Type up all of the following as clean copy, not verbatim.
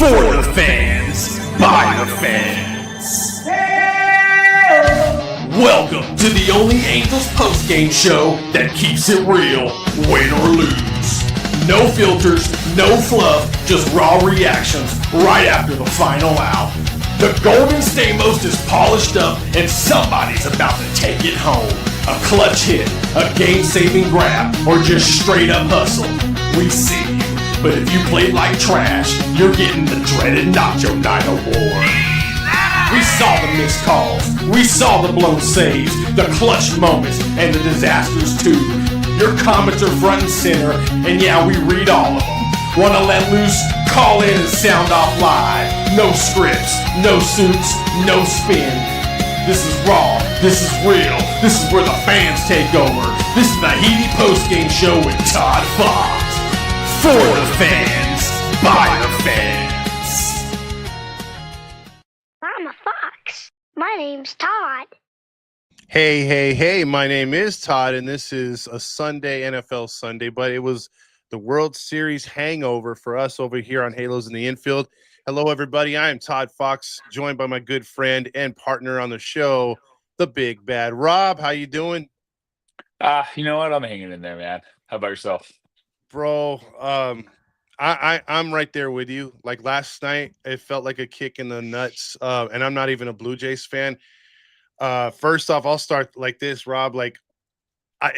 For the fans, by the fans. Welcome to the only Angels postgame show that keeps it real, win or lose. No filters, no fluff, just raw reactions right after the final out. The Golden Stamos is polished up and somebody's about to take it home. A clutch hit, a game-saving grab, or just straight up hustle. We see you. But if you played like trash, you're getting the dreaded Nacho Night Award. We saw the missed calls, we saw the blown saves, the clutch moments, and the disasters too. Your comments are front and center, and yeah, we read all of them. Wanna let loose? Call in and sound off live. No scripts, no suits, no spin. This is raw, this is real, this is where the fans take over. This is the Heedy Postgame Show with Todd Fox. For the fans, by the fans. I'm a fox. My name's Todd. Hey, my name is Todd, and this is a Sunday, NFL Sunday, but it was the World Series hangover for us over here on Halos in the Infield. Hello, everybody. I am Todd Fox, joined by my good friend and partner on the show, the Big Bad Rob. How you doing? You know what? I'm hanging in there, man. How about yourself? Bro, I'm right there with you. Like last night, it felt like a kick in the nuts, and I'm not even a Blue Jays fan. First off, I'll start like this, Rob. Like,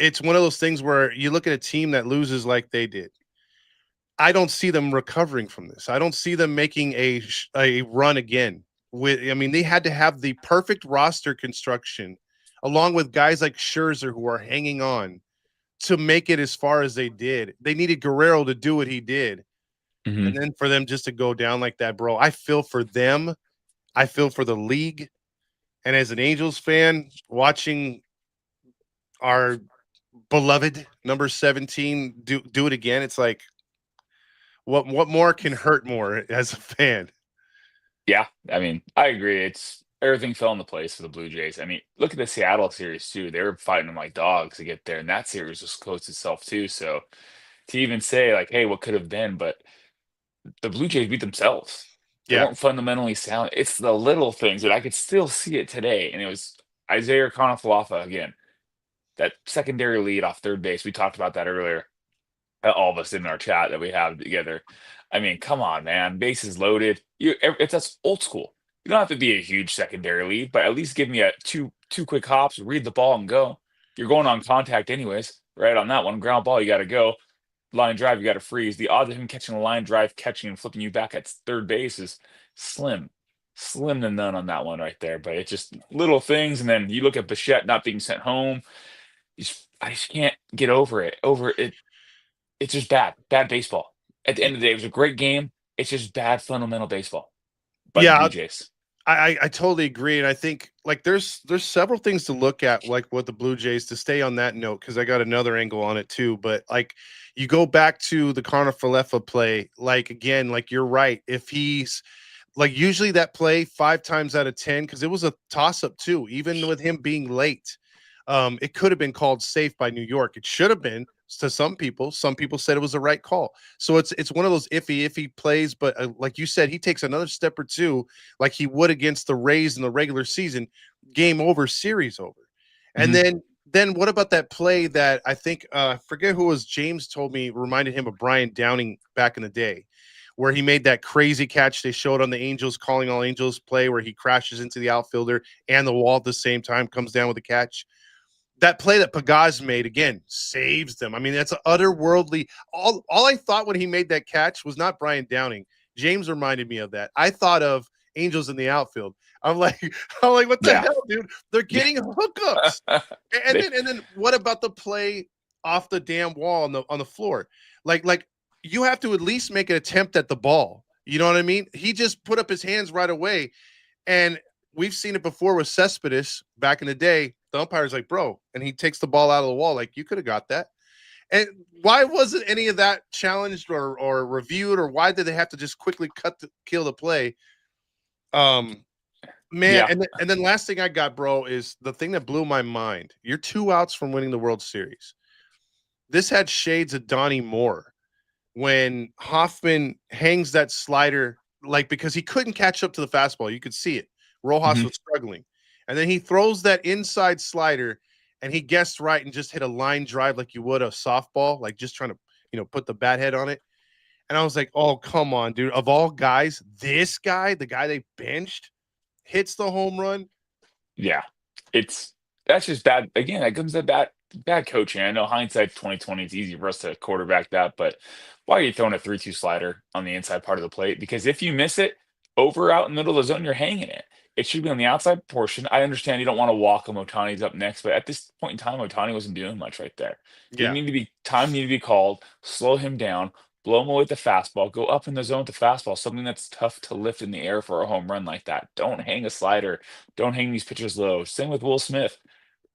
it's one of those things where you look at a team that loses like they did. I don't see them recovering from this. I don't see them making a run again. They had to have the perfect roster construction, along with guys like Scherzer who are hanging on to make it as far as they did. They needed Guerrero to do what he did. Mm-hmm. And then for them just to go down like that, bro, I feel for them. I feel for the league. And as an Angels fan, watching our beloved number 17 do it again, it's like, what more can hurt more as a fan? Yeah, I mean, I agree. Everything fell into place for the Blue Jays. I mean, look at the Seattle series too. They were fighting them like dogs to get there, and that series just closed itself too. So to even say like, hey, what could have been, but the Blue Jays beat themselves. They weren't fundamentally sound. It's the little things that I could still see it today. And it was Isaiah Kanafalafa again. That secondary lead off third base. We talked about that earlier. All of us in our chat that we have together. I mean, come on, man. Bases loaded. That's old school. You don't have to be a huge secondary lead, but at least give me a two quick hops, read the ball, and go. You're going on contact anyways, right? On that one, ground ball, you got to go. Line drive, you got to freeze. The odds of him catching a line drive, catching and flipping you back at third base is slim to none on that one right there. But it's just little things, and then you look at Bichette not being sent home. I just can't get over it. It's just bad baseball. At the end of the day, it was a great game. It's just bad fundamental baseball. By the Blue Jays. I totally agree, and I think like there's several things to look at, like with the Blue Jays, to stay on that note, because I got another angle on it too. But like you go back to the Kanafalefa play, like again, like you're right. If he's like usually that play 5 times out of 10, because it was a toss up too, even with him being late. It could have been called safe by New York. It should have been to some people. Some people said it was the right call. So it's one of those iffy plays. But like you said, he takes another step or two, like he would against the Rays in the regular season. Game over, series over. And then what about that play that I think I forget who it was? James told me reminded him of Brian Downing back in the day, where he made that crazy catch they showed on the Angels Calling All Angels play, where he crashes into the outfielder and the wall at the same time, comes down with a catch. That play that Pagaz made, again, saves them. I mean, that's otherworldly. All I thought when he made that catch was not Brian Downing. James reminded me of that. I thought of Angels in the outfield. I'm like, what the hell, dude? They're getting hookups. And then what about the play off the damn wall on the floor? Like you have to at least make an attempt at the ball. You know what I mean? He just put up his hands right away. And we've seen it before with Cespedes back in the day. The umpire's like, bro, and he takes the ball out of the wall. Like, you could have got that. And why wasn't any of that challenged or reviewed, or why did they have to just quickly kill the play? And then last thing I got, bro, is the thing that blew my mind. You're 2 outs from winning the World Series. This had shades of Donnie Moore when Hoffman hangs that slider like because he couldn't catch up to the fastball. You could see it. Rojas Mhm. was struggling. And then he throws that inside slider and he guessed right and just hit a line drive like you would a softball, like just trying to, put the bat head on it. And I was like, oh, come on, dude. Of all guys, this guy, the guy they benched, hits the home run. Yeah, that's just bad. Again, that comes to bad coaching. I know hindsight 2020, it's easy for us to quarterback that, but why are you throwing a 3-2 slider on the inside part of the plate? Because if you miss it over out in the middle of the zone, you're hanging it. It should be on the outside portion. I understand you don't want to walk him. Otani's up next, but at this point in time, Otani wasn't doing much right there. He Yeah. needed to be time needed to be called, slow him down, blow him away with the fastball, go up in the zone with the fastball, something that's tough to lift in the air for a home run like that. Don't hang a slider. Don't hang these pitchers low. Same with Will Smith,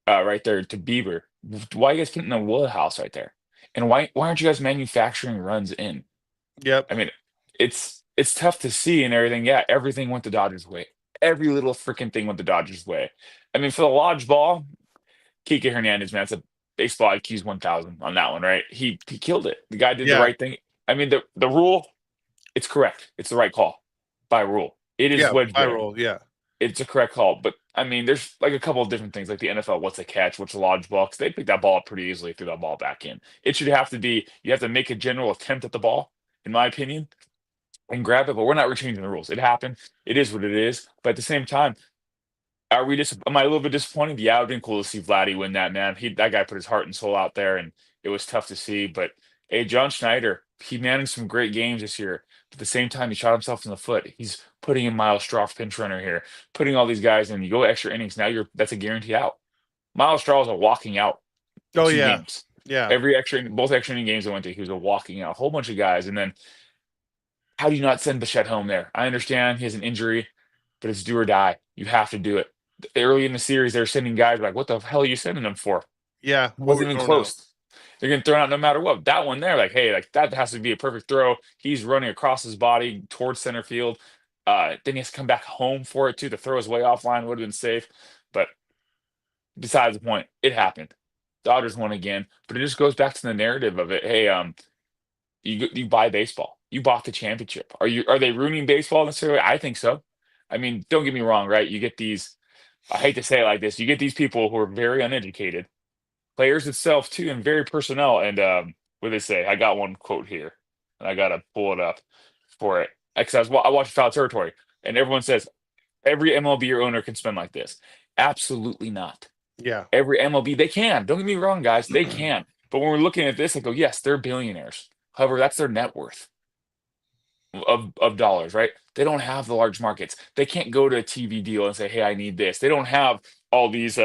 right there to Bieber. Why are you guys putting the wheelhouse right there? And why aren't you guys manufacturing runs in? Yep. I mean, it's tough to see and everything. Yeah, everything went the Dodgers' way. Every little freaking thing went the Dodgers' way. I mean, for the lodge ball, Kike Hernandez, man, it's a baseball IQ's 1,000 on that one, right? He killed it. The guy did the Yeah. right thing. I mean, the rule, it's correct. It's the right call by rule. It is Yeah. wedge bang. Viral. Yeah. It's a correct call. But I mean, there's like a couple of different things, like the NFL, what's a catch, what's a lodge ball? 'Cause they pick that ball up pretty easily, threw that ball back in. It should have to be, you have to make a general attempt at the ball, in my opinion, and grab it. But we're not changing the rules. It happened. It is what it is. But at the same time, am I a little bit disappointed? Yeah, it would have been cool to see Vladdy win that, man. That guy put his heart and soul out there, and it was tough to see. But hey, John Schneider, he managed some great games this year. But at the same time, he shot himself in the foot. He's putting in Miles Straw, pinch runner here, putting all these guys in. You go extra innings, now that's a guarantee out. Miles Straw is a walking out Oh, two yeah. games. Yeah. Both extra inning games I went to, he was a walking out, a whole bunch of guys. And then how do you not send Bichette home there? I understand he has an injury, but it's do or die. You have to do it. Early in the series, they're sending guys like, what the hell are you sending them for? Yeah. It wasn't even close. They're getting thrown out no matter what. That one there, like, hey, like that has to be a perfect throw. He's running across his body towards center field. Then he has to come back home for it too. The throw is way offline, would have been safe. But besides the point, it happened. Dodgers won again, but it just goes back to the narrative of it. Hey, you buy baseball. You bought the championship. Are they ruining baseball necessarily? I think so. I mean, don't get me wrong, right? You get these, I hate to say it like this, you get these people who are very uneducated, players itself too, and very personnel. And what do they say? I got one quote here, and I gotta pull it up for it. Because I watched Foul Territory, and everyone says every MLB or owner can spend like this. Absolutely not. Yeah. Every MLB, they can. Don't get me wrong, guys, they can. But when we're looking at this, I go, yes, they're billionaires. However, that's their net worth of dollars, right? They don't have the large markets. They can't go to a TV deal and say, "Hey, I need this." They don't have all these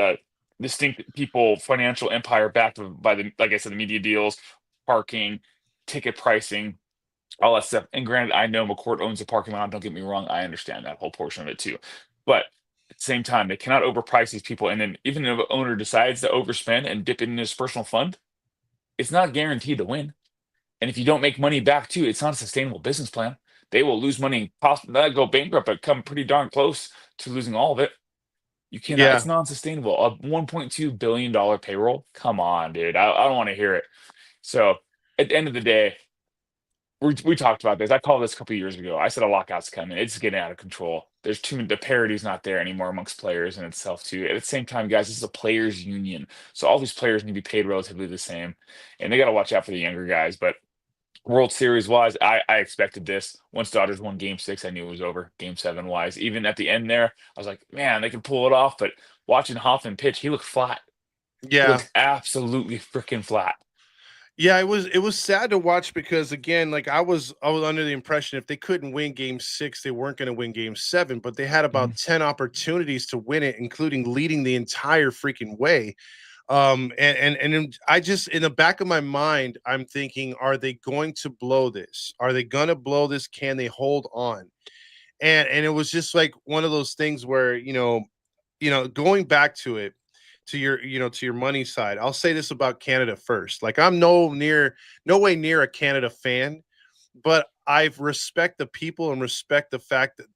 distinct people, financial empire backed by the, like I said, the media deals, parking, ticket pricing, all that stuff. And granted, I know McCourt owns a parking lot. Don't get me wrong. I understand that whole portion of it too. But at the same time, they cannot overprice these people. And then even if an owner decides to overspend and dip it in his personal fund, it's not guaranteed to win. And if you don't make money back too, it's not a sustainable business plan. They will lose money, possibly not go bankrupt, but come pretty darn close to losing all of it. You cannot. Yeah. It's non-sustainable. A $1.2 billion payroll. Come on, dude. I don't want to hear it. So at the end of the day, we talked about this. I called this a couple years ago. I said a lockout's coming. It's getting out of control. There's too many. The parity's not there anymore amongst players in itself too. At the same time, guys, this is a players' union, so all these players need to be paid relatively the same, and they got to watch out for the younger guys. But World Series wise, I expected this. Once Dodgers won Game 6, I knew it was over. Game 7 wise, even at the end there, I was like, man, they can pull it off. But watching Hoffman pitch, he looked flat. He Yeah. looked absolutely freaking flat. Yeah, it was sad to watch because again, like I was under the impression if they couldn't win game 6, they weren't going to win game 7, but they had about 10 opportunities to win it, including leading the entire freaking way. I just, in the back of my mind, I'm thinking, are they going to blow this? Are they going to blow this? Can they hold on? And it was just like one of those things where, going back to it, to your money side, I'll say this about Canada first. Like I'm no way near a Canada fan, but I respect the people and respect the fact that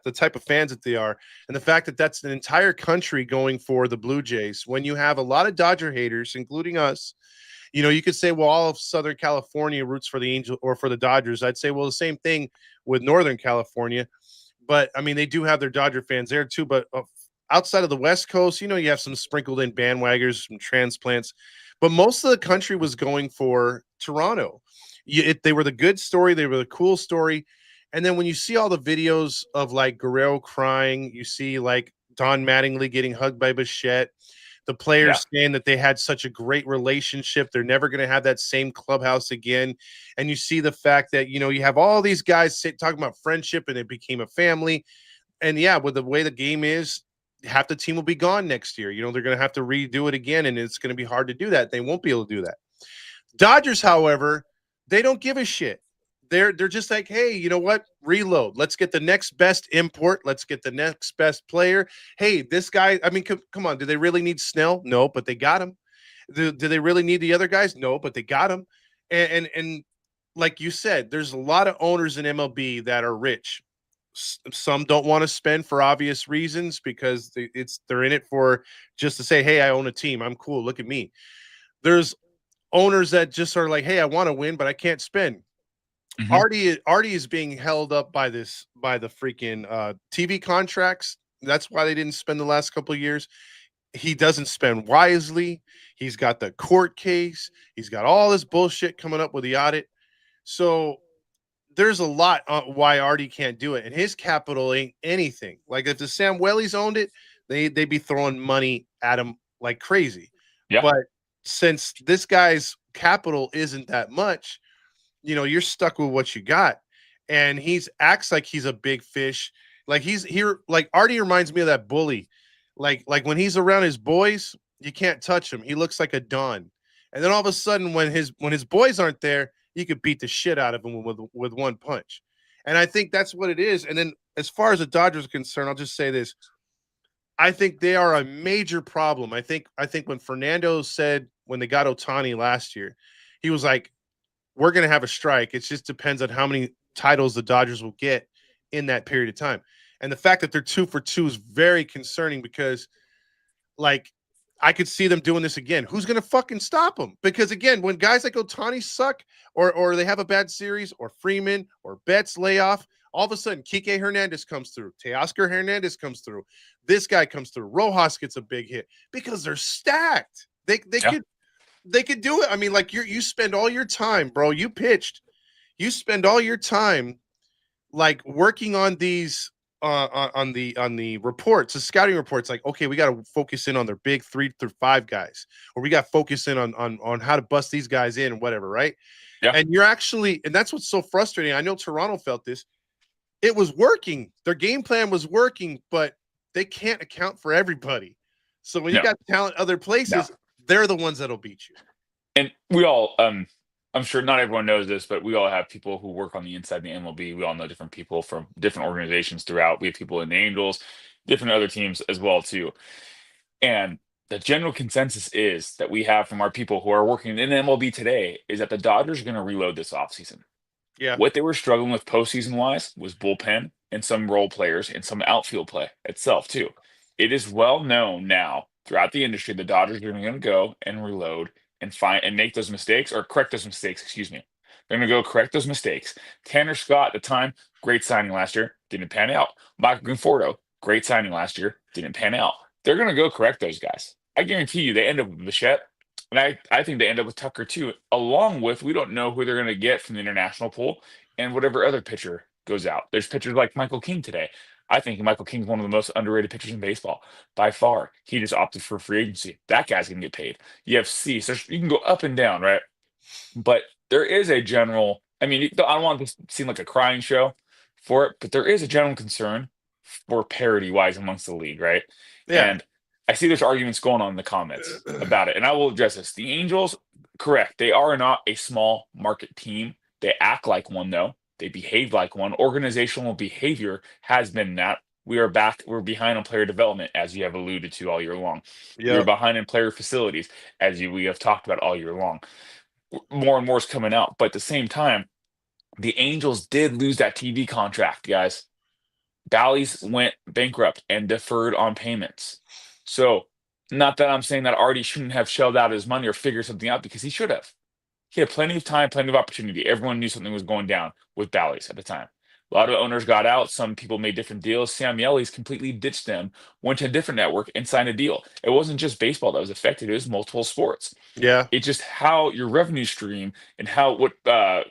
the type of fans that they are, and the fact that that's an entire country going for the Blue Jays. When you have a lot of Dodger haters, including us, You know, you could say, well, all of Southern California roots for the Angels or for the Dodgers. I'd say, well, the same thing with Northern California. But I mean, they do have their Dodger fans there too. But outside of the West Coast, you know, you have some sprinkled in bandwaggers, some transplants. But most of the country was going for Toronto. They were the good story. They were the cool story. And then when you see all the videos of like Guerrero crying, you see like Don Mattingly getting hugged by Bichette, the players saying that they had such a great relationship. They're never going to have that same clubhouse again. And you see the fact that, you know, you have all these guys talking about friendship and it became a family. And yeah, with the way the game is, half the team will be gone next year. You know, they're going to have to redo it again, and it's going to be hard to do that. They won't be able to do that. Dodgers, however, they don't give a shit. They're just like, hey, you know what? Reload. Let's get the next best import. Let's get the next best player. Hey, this guy, I mean, come on. Do they really need Snell? No, but they got him. Do they really need the other guys? No, but they got him. And like you said, there's a lot of owners in MLB that are rich. Some don't want to spend for obvious reasons because they're in it for just to say, hey, I own a team. I'm cool. Look at me. There's owners that just are like, hey, I want to win, but I can't spend. Mm-hmm. Artie is being held up by the freaking TV contracts. That's why they didn't spend the last couple of years. He doesn't spend wisely. He's got the court case. He's got all this bullshit coming up with the audit. So there's a lot why Artie can't do it, and his capital ain't anything. Like if the Samuelis owned it, they'd be throwing money at him like crazy. Yeah. But since this guy's capital isn't that much, you know, you're stuck with what you got. And acts like he's a big fish. Like he's here. Like Artie reminds me of that bully. Like when he's around his boys, you can't touch him. He looks like a Don. And then all of a sudden, when his boys aren't there, you could beat the shit out of him with one punch. And I think that's what it is. And then as far as the Dodgers are concerned, I'll just say this. I think they are a major problem. I think when Fernando said when they got Ohtani last year, he was like, we're going to have a strike. It just depends on how many titles the Dodgers will get in that period of time. And the fact that they're 2 for 2 is very concerning because, like, I could see them doing this again. Who's going to fucking stop them? Because, again, when guys like Ohtani suck or they have a bad series or Freeman or Betts lay off, all of a sudden Kike Hernandez comes through. Teoscar Hernandez comes through. This guy comes through. Rojas gets a big hit because they're stacked. They could do it. I mean, like you spend all your time, bro. You pitched. You spend all your time like working on these on the reports, the scouting reports. Like, okay, we got to focus in on their big 3 through 5 guys, or we got to focus in on how to bust these guys in and whatever, right? Yeah. And you're actually, and that's what's so frustrating. I know Toronto felt this. It was working. Their game plan was working, but they can't account for everybody. So when you got talent other places, they're the ones that'll beat you. And we all, I'm sure not everyone knows this, but we all have people who work on the inside of the MLB. We all know different people from different organizations throughout. We have people in the Angels, different other teams as well, too. And the general consensus is that we have from our people who are working in the MLB today is that the Dodgers are going to reload this offseason. Yeah. What they were struggling with postseason-wise was bullpen and some role players and some outfield play itself, too. It is well known now throughout the industry the Dodgers are going to go and reload and find and make those mistakes or correct those mistakes. Excuse me. They're going to go correct those mistakes. Tanner Scott at the time, great signing last year, didn't pan out. Michael Conforto, great signing last year, didn't pan out. They're going to go correct those guys. I guarantee you they end up with Bichette, and I think they end up with Tucker too, along with we don't know who they're going to get from the international pool and whatever other pitcher goes out. There's pitchers like Michael King today. I think Michael King's one of the most underrated pitchers in baseball by far. He just opted for free agency. That guy's going to get paid. You have Cease. You can go up and down, right? But there is a general, I mean, I don't want this to seem like a crying show for it, but there is a general concern for parity-wise amongst the league, right? Yeah. And I see there's arguments going on in the comments about it, and I will address this. The Angels, correct, they are not a small market team. They act like one, though. They behave like one. Organizational behavior has been that. We're behind on player development, as you have alluded to all year long. Yep. We're behind in player facilities, as we have talked about all year long. More and more is coming out. But at the same time, the Angels did lose that TV contract, guys. Bally's went bankrupt and deferred on payments. So Not that I'm saying that Artie shouldn't have shelled out his money or figured something out, because he should have. He had plenty of time, plenty of opportunity. Everyone knew something was going down with Bally's at the time. A lot of owners got out. Some people made different deals. Sam Yelly's completely ditched them, went to a different network, and signed a deal. It wasn't just baseball that was affected; it was multiple sports. Yeah. It's just how your revenue stream and what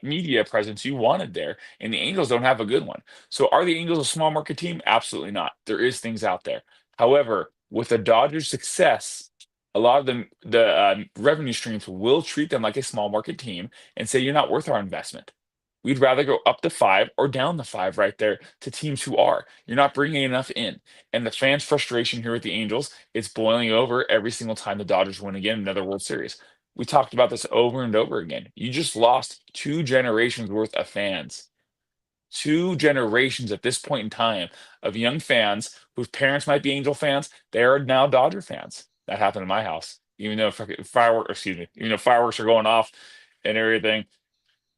media presence you wanted there. And the Angels don't have a good one. So are the Angels a small market team? Absolutely not. There is things out there. However, with the Dodgers' success, a lot of the revenue streams will treat them like a small market team and say you're not worth our investment. We'd rather go up the 5 or down the 5 right there to teams who are. You're not bringing enough in. And the fans' frustration here with the Angels is boiling over every single time the Dodgers win again another World Series. We talked about this over and over again. You just lost 2 generations worth of fans. 2 generations at this point in time of young fans whose parents might be Angel fans. They are now Dodger fans. That happened in my house. Even though fireworks are going off and everything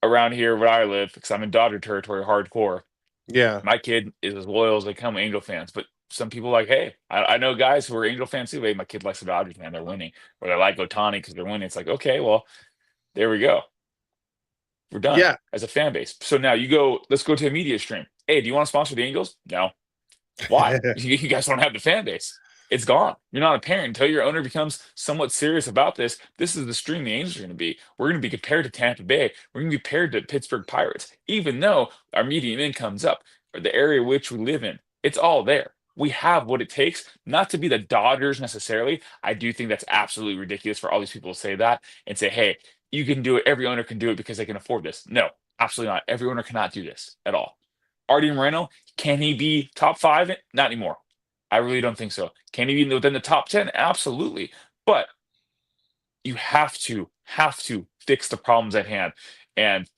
around here where I live, because I'm in Dodger territory hardcore. Yeah. My kid is as loyal as they come Angel fans. But some people are like, hey, I know guys who are Angel fans too. Hey, my kid likes the Dodgers, man. They're winning. Or they like Ohtani because they're winning. It's like, okay, well, there we go. We're done Yeah. as a fan base. So now let's go to a media stream. Hey, do you want to sponsor the Angels? No. Why? You guys don't have the fan base. It's gone. You're not a parent until your owner becomes somewhat serious about this. This is the stream the Angels are going to be. We're going to be compared to Tampa Bay. We're going to be compared to Pittsburgh Pirates, even though our median income's up, or the area which we live in. It's all there. We have what it takes, not to be the Dodgers necessarily. I do think that's absolutely ridiculous for all these people to say that and say, hey, you can do it. Every owner can do it because they can afford this. No, absolutely not. Every owner cannot do this at all. Artie Moreno, can he be top 5? Not anymore. I really don't think so. Can he be within the top 10? Absolutely. But you have to fix the problems at hand. And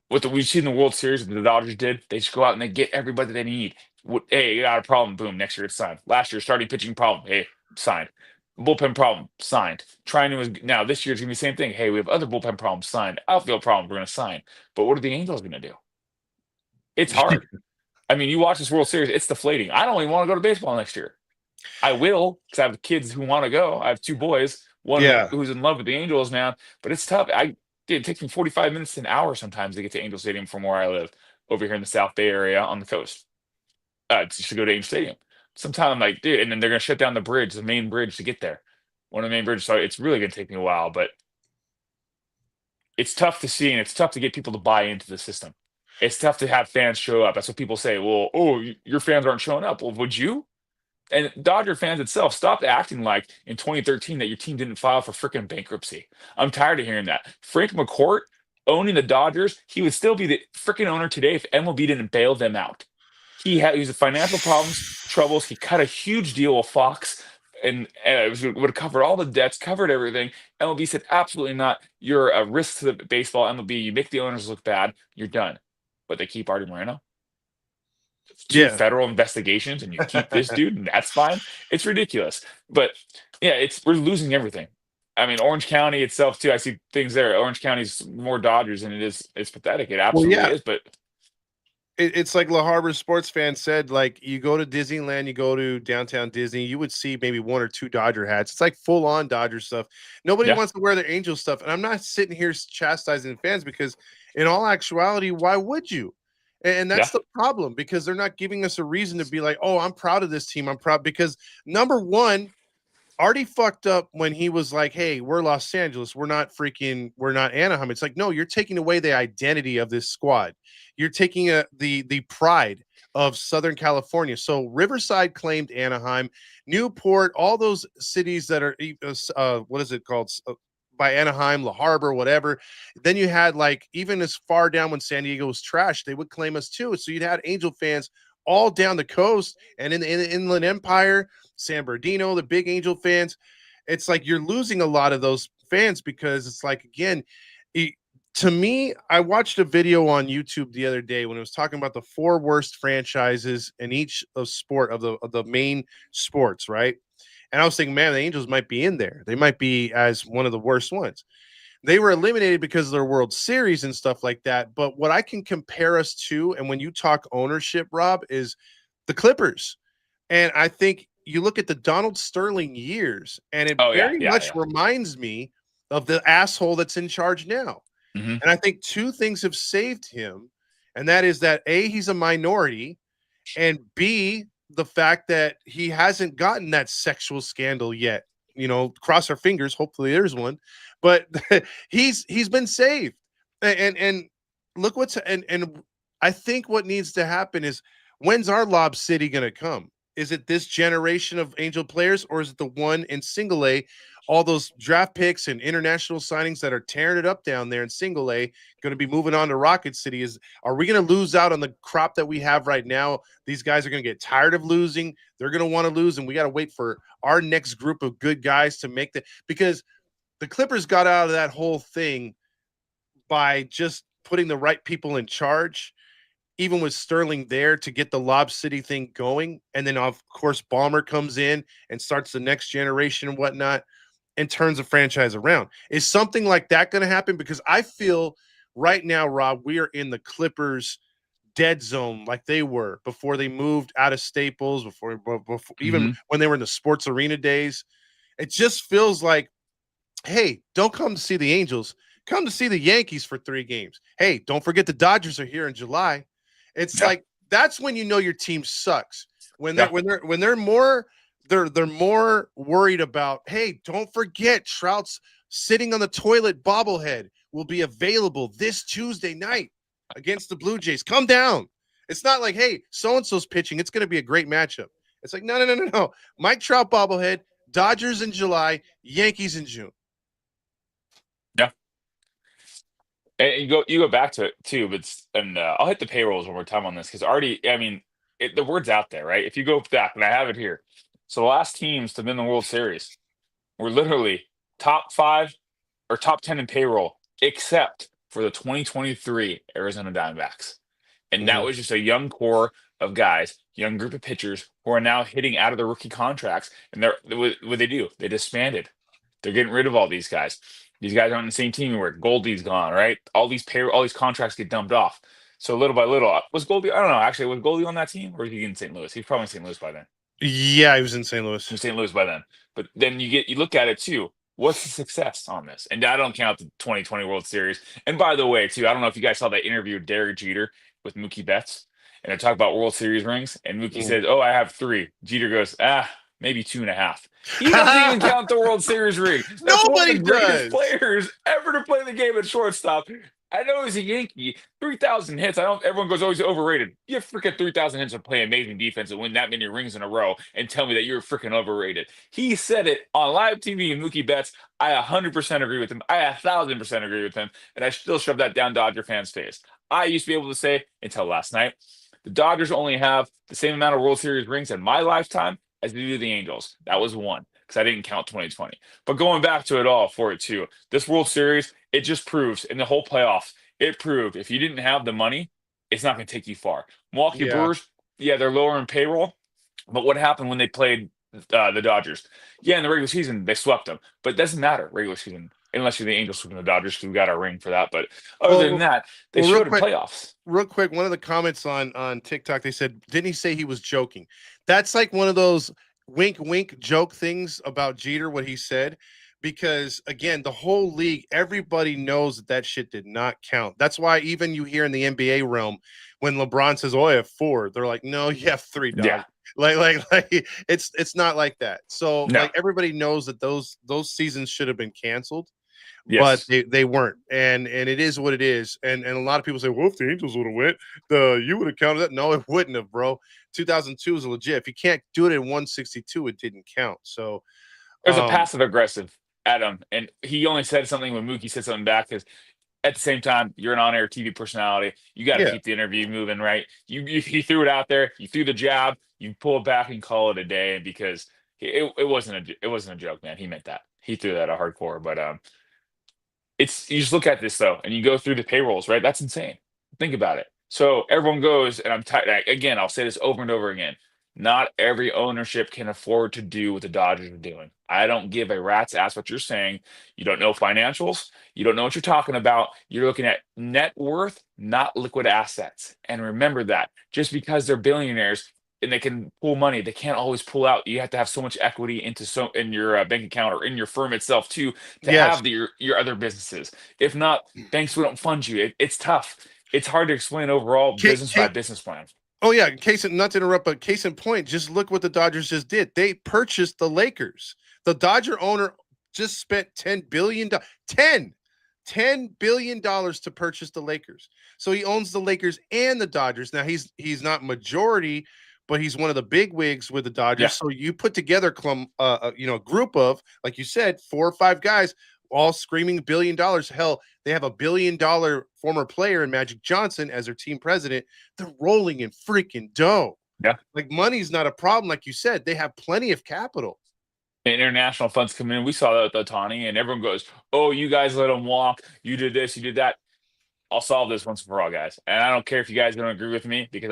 what we've seen in the World Series, what the Dodgers did, they just go out and they get everybody they need. Hey, you got a problem, boom, next year it's signed. Last year, starting pitching problem, hey, signed. Bullpen problem, signed. Now this year it's gonna be the same thing. Hey, we have other bullpen problems, signed. Outfield problem, we're gonna sign. But what are the Angels gonna do? It's hard. I mean, you watch this World Series, it's deflating. I don't even want to go to baseball next year. I will, because I have kids who want to go. I have 2 boys, one who's in love with the Angels now, but it's tough. It takes me 45 minutes to an hour sometimes to get to Angel Stadium from where I live over here in the South Bay area on the coast. To go to Angel Stadium. Sometimes I'm like, dude, and then they're gonna shut down the main bridge to get there. One of the main bridges. So it's really gonna take me a while, but it's tough to see, and it's tough to get people to buy into the system. It's tough to have fans show up. That's what people say. Well, your fans aren't showing up. Well, would you? And Dodger fans itself, stopped acting like in 2013 that your team didn't file for freaking bankruptcy. I'm tired of hearing that. Frank McCourt owning the Dodgers, he would still be the freaking owner today if MLB didn't bail them out. He was in financial troubles. He cut a huge deal with Fox, and it would have covered all the debts, covered everything. MLB said, absolutely not. You're a risk to the baseball. MLB, you make the owners look bad. You're done. But they keep Artie Moreno. 2 federal investigations, and you keep this dude, and that's fine. It's ridiculous. But yeah, we're losing everything. I mean, Orange County itself too. I see things there. Orange County's more Dodgers than it is. It's pathetic. It absolutely is. But it's like La Harbor sports fan said, like, you go to Disneyland, you go to downtown Disney, you would see maybe 1 or 2 Dodger hats. It's like full on Dodger stuff. Nobody wants to wear their Angel stuff. And I'm not sitting here chastising fans, because in all actuality, why would you? And that's the problem, because they're not giving us a reason to be like, oh, I'm proud of this team. I'm proud because, number one, Artie fucked up when he was like, hey, we're Los Angeles. We're not Anaheim. It's like, no, you're taking away the identity of this squad. You're taking the pride of Southern California. So Riverside claimed Anaheim, Newport, all those cities that are, what is it called? By Anaheim, La Harbor, whatever. Then you had, like, even as far down when San Diego was trash, they would claim us too. So you'd had Angel fans all down the coast and in the Inland Empire, San Bernardino, the big Angel fans. It's like you're losing a lot of those fans, because it's like, again, to me, I watched a video on YouTube the other day when it was talking about the 4 worst franchises in each of the main sports, right? And I was thinking, man, the Angels might be in there. They might be as one of the worst ones. They were eliminated because of their World Series and stuff like that. But what I can compare us to, and when you talk ownership, Rob, is the Clippers. And I think you look at the Donald Sterling years, and it Oh yeah, very yeah, much yeah. reminds me of the asshole that's in charge now. Hmm. And I think two things have saved him, and that is that A, he's a minority, and B, the fact that he hasn't gotten that sexual scandal yet. Cross our fingers, hopefully there's one. But he's been saved. And look and I think what needs to happen is, when's our Lob City going to come? Is it this generation of Angel players, or is it the one in single A? All those draft picks and international signings that are tearing it up down there in single A, going to be moving on to Rocket City. Are we going to lose out on the crop that we have right now? These guys are going to get tired of losing. They're going to want to lose, and we got to wait for our next group of good guys to make because the Clippers got out of that whole thing by just putting the right people in charge, even with Sterling there to get the Lob City thing going. And then, of course, Balmer comes in and starts the next generation and whatnot and turns the franchise around. Is something like that going to happen? Because I feel right now, Rob, we are in the Clippers dead zone like they were before they moved out of Staples, before even Hmm. when they were in the Sports Arena days. It just feels like, hey, don't come to see the Angels. Come to see the Yankees for 3 games. Hey, don't forget the Dodgers are here in July. It's Yeah, like that's when you know your team sucks. When they're yeah, when they're more they're more worried about, hey, don't forget Trout's sitting on the toilet bobblehead will be available this Tuesday night against the Blue Jays. Come down. It's not like, hey, so and so's pitching. It's going to be a great matchup. It's like, no. Mike Trout bobblehead, Dodgers in July, Yankees in June. yeah. And you go back to it too, but I'll hit the payrolls one more time on this because already, I mean, the word's out there, right? If you go back, and I have it here, so the last teams to win the World Series were literally top 5 or top 10 in payroll, except for the 2023 Arizona Diamondbacks. And that Mhm. was just a young core of guys, young group of pitchers who are now hitting out of their rookie contracts. And what they do? They disbanded. They're getting rid of all these guys. These guys aren't on the same team anymore. Goldie's gone, right? All these contracts get dumped off. So little by little, was Goldie? I don't know. Actually, was Goldie on that team, or was he in St. Louis? He's probably in St. Louis by then. Yeah, he was in St. From Louis. St. Louis by then. But then you look at it too. What's the success on this? And I don't count the 2020 World Series. And by the way, too, I don't know if you guys saw that interview with Derek Jeter with Mookie Betts, and they talk about World Series rings. And Mookie Mhm. says, "Oh, I have 3." Jeter goes, maybe 2.5." He doesn't even count the World Series ring. That's one of Nobody the greatest does. players ever to play the game at shortstop. I know he's a Yankee. 3,000 hits. I don't. Everyone goes, "Oh, he's overrated." You have freaking 3,000 hits and play amazing defense and win that many rings in a row, and tell me that you're freaking overrated. He said it on live TV. And Mookie Betts, I 100% agree with him. I 1,000% agree with him, and I still shove that down Dodger fans' face. I used to be able to say until last night, the Dodgers only have the same amount of World Series rings in my lifetime as they do the Angels. That was one because I didn't count 2020. But going back to it all for it too, this World Series, it just proves in the whole playoffs, it proved if you didn't have the money, it's not going to take you far. Milwaukee Yeah. Brewers, yeah, they're lower in payroll, but what happened when they played the Dodgers? Yeah, in the regular season, they swept them, but it doesn't matter regular season unless you're the Angels sweeping the Dodgers because we got our ring for that. But other than Well, that, they well, real showed in quick, playoffs. one of the comments on TikTok, they said, didn't he say he was joking? That's like one of those wink wink joke things about Jeter, what he said, because again, the whole league, everybody knows that shit did not count. That's why even you hear in the NBA realm when LeBron says, "Oh, I have 4," they're like, "No, you have 3, dog." Yeah, Like it's not like that. So no, like everybody knows that those seasons should have been canceled, but yes. they weren't. And it is what it is. And a lot of people say, well, if the Angels would have went, you would have counted that. No, it wouldn't have, bro. 2002 is legit. If you can't do it in 162, it didn't count. So There's a um passive aggressive at him, and he only said something when Mookie said something back because at the same time, you're an on-air TV personality. You got to yeah. keep the interview moving, right? He threw it out there. You threw the jab. You pull it back and call it a day. And because it wasn't a joke, man. He meant that. He threw that a hardcore. But it's you just look at this though, and you go through the payrolls, right? That's insane. Think about it. So everyone goes, and again. I'll say this over and over again. Not every ownership can afford to do what the Dodgers are doing. I don't give a rat's ass what you're saying. You don't know financials. You don't know what you're talking about. You're looking at net worth, not liquid assets. And remember that just because they're billionaires, and they can pull money. They can't always pull out. You have to have so much equity in your bank account or in your firm itself too to Yes. have your other businesses. If not, banks wouldn't fund you. It's tough. It's hard to explain overall business by business plan. Oh yeah, not to interrupt, but case in point, just look what the Dodgers just did. They purchased the Lakers. The Dodger owner just spent $10 billion to purchase the Lakers. So he owns the Lakers and the Dodgers. Now he's not majority, but he's one of the big wigs with the Dodgers. Yeah. So you put together a group of, like you said, 4 or 5 guys all screaming $1 billion. Hell, they have a $1 billion former player in Magic Johnson as their team president. They're rolling in freaking dough. Yeah. Like money's not a problem. Like you said, they have plenty of capital. And international funds come in. We saw that with Ohtani, and everyone goes, "Oh, you guys let him walk. You did this, you did that." I'll solve this once and for all, guys. And I don't care if you guys don't agree with me because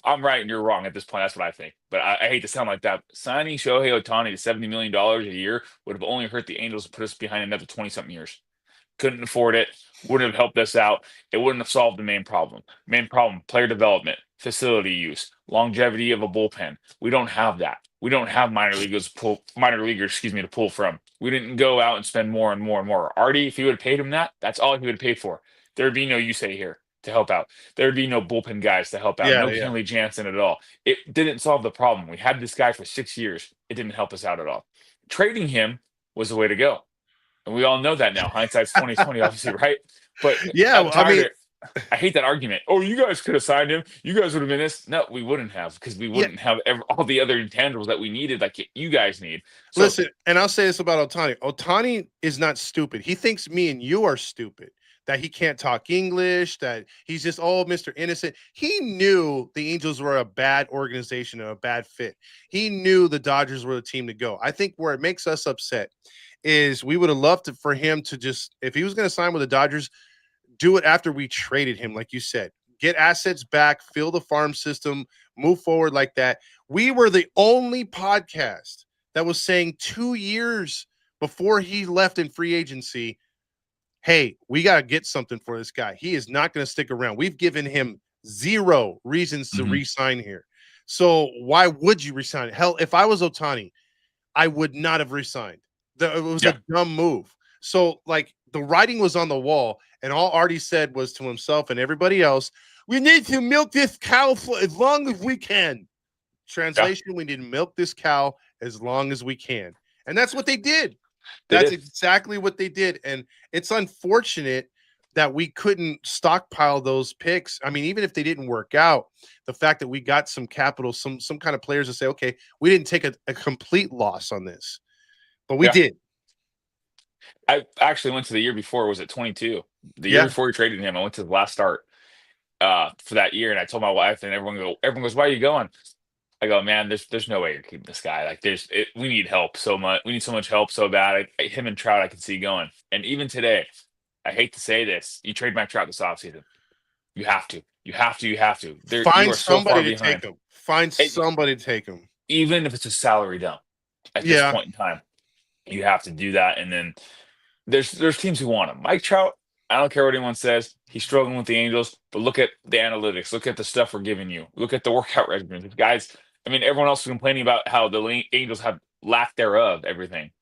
I'm right and you're wrong at this point. That's what I think. But I hate to sound like that. Signing Shohei Ohtani to $70 million a year would have only hurt the Angels and put us behind another 20-something years. Couldn't afford it. Wouldn't have helped us out. It wouldn't have solved the main problem. Main problem, player development, facility use, longevity of a bullpen. We don't have that. We don't have minor leaguers to pull from. We didn't go out and spend more and more and more. Artie, if he would have paid him that, that's all he would have paid for. There would be no Yusei here to help out. There would be no bullpen guys to help out. Yeah, no yeah. Kenley Jansen at all. It didn't solve the problem. We had this guy for 6 years. It didn't help us out at all. Trading him was the way to go. And we all know that now. Hindsight's 2020, obviously, right? But Yeah, I hate that argument. Oh, you guys could have signed him. You guys would have been this. No, we wouldn't have because we wouldn't have all the other intangibles that we needed, like you guys need. So, listen, and I'll say this about Ohtani. Ohtani is not stupid. He thinks me and you are stupid, that he can't talk English, that he's just Mr. Innocent. He knew the Angels were a bad organization and a bad fit. He knew the Dodgers were the team to go. I think where it makes us upset is we would have loved for him to just, if he was going to sign with the Dodgers, do it after we traded him, like you said. Get assets back, fill the farm system, move forward like that. We were the only podcast that was saying 2 years before he left in free agency, hey, we got to get something for this guy. He is not going to stick around. We've given him 0 reasons to re-sign here. So why would you re-sign? Hell, if I was Ohtani, I would not have re-signed. It was a dumb move. So, like, the writing was on the wall, and all Artie said was to himself and everybody else, we need to milk this cow for as long as we can. Translation, we need to milk this cow as long as we can. And that's what they did. That's exactly what they did. And it's unfortunate that we couldn't stockpile those picks. I mean, even if they didn't work out, the fact that we got some capital, some kind of players to say, okay, we didn't take a complete loss on this, but we did. I actually went to the year before. Was it 22? The year before we traded him, I went to the last start for that year, and I told my wife, and everyone goes, "Why are you going?" I go, "Man, there's no way you're keeping this guy. Like, we need help so much. We need so much help so bad. Him and Trout, I can see going. And even today, I hate to say this, you trade Mike Trout this offseason. You have to. Find somebody to take him. Find somebody to take him, even if it's a salary dump. At this point in time, you have to do that. And then there's teams who want him. Mike Trout, I don't care what anyone says. He's struggling with the Angels, but look at the analytics. Look at the stuff we're giving you. Look at the workout regimen. Guys, I mean, everyone else is complaining about how the Angels have lack thereof everything.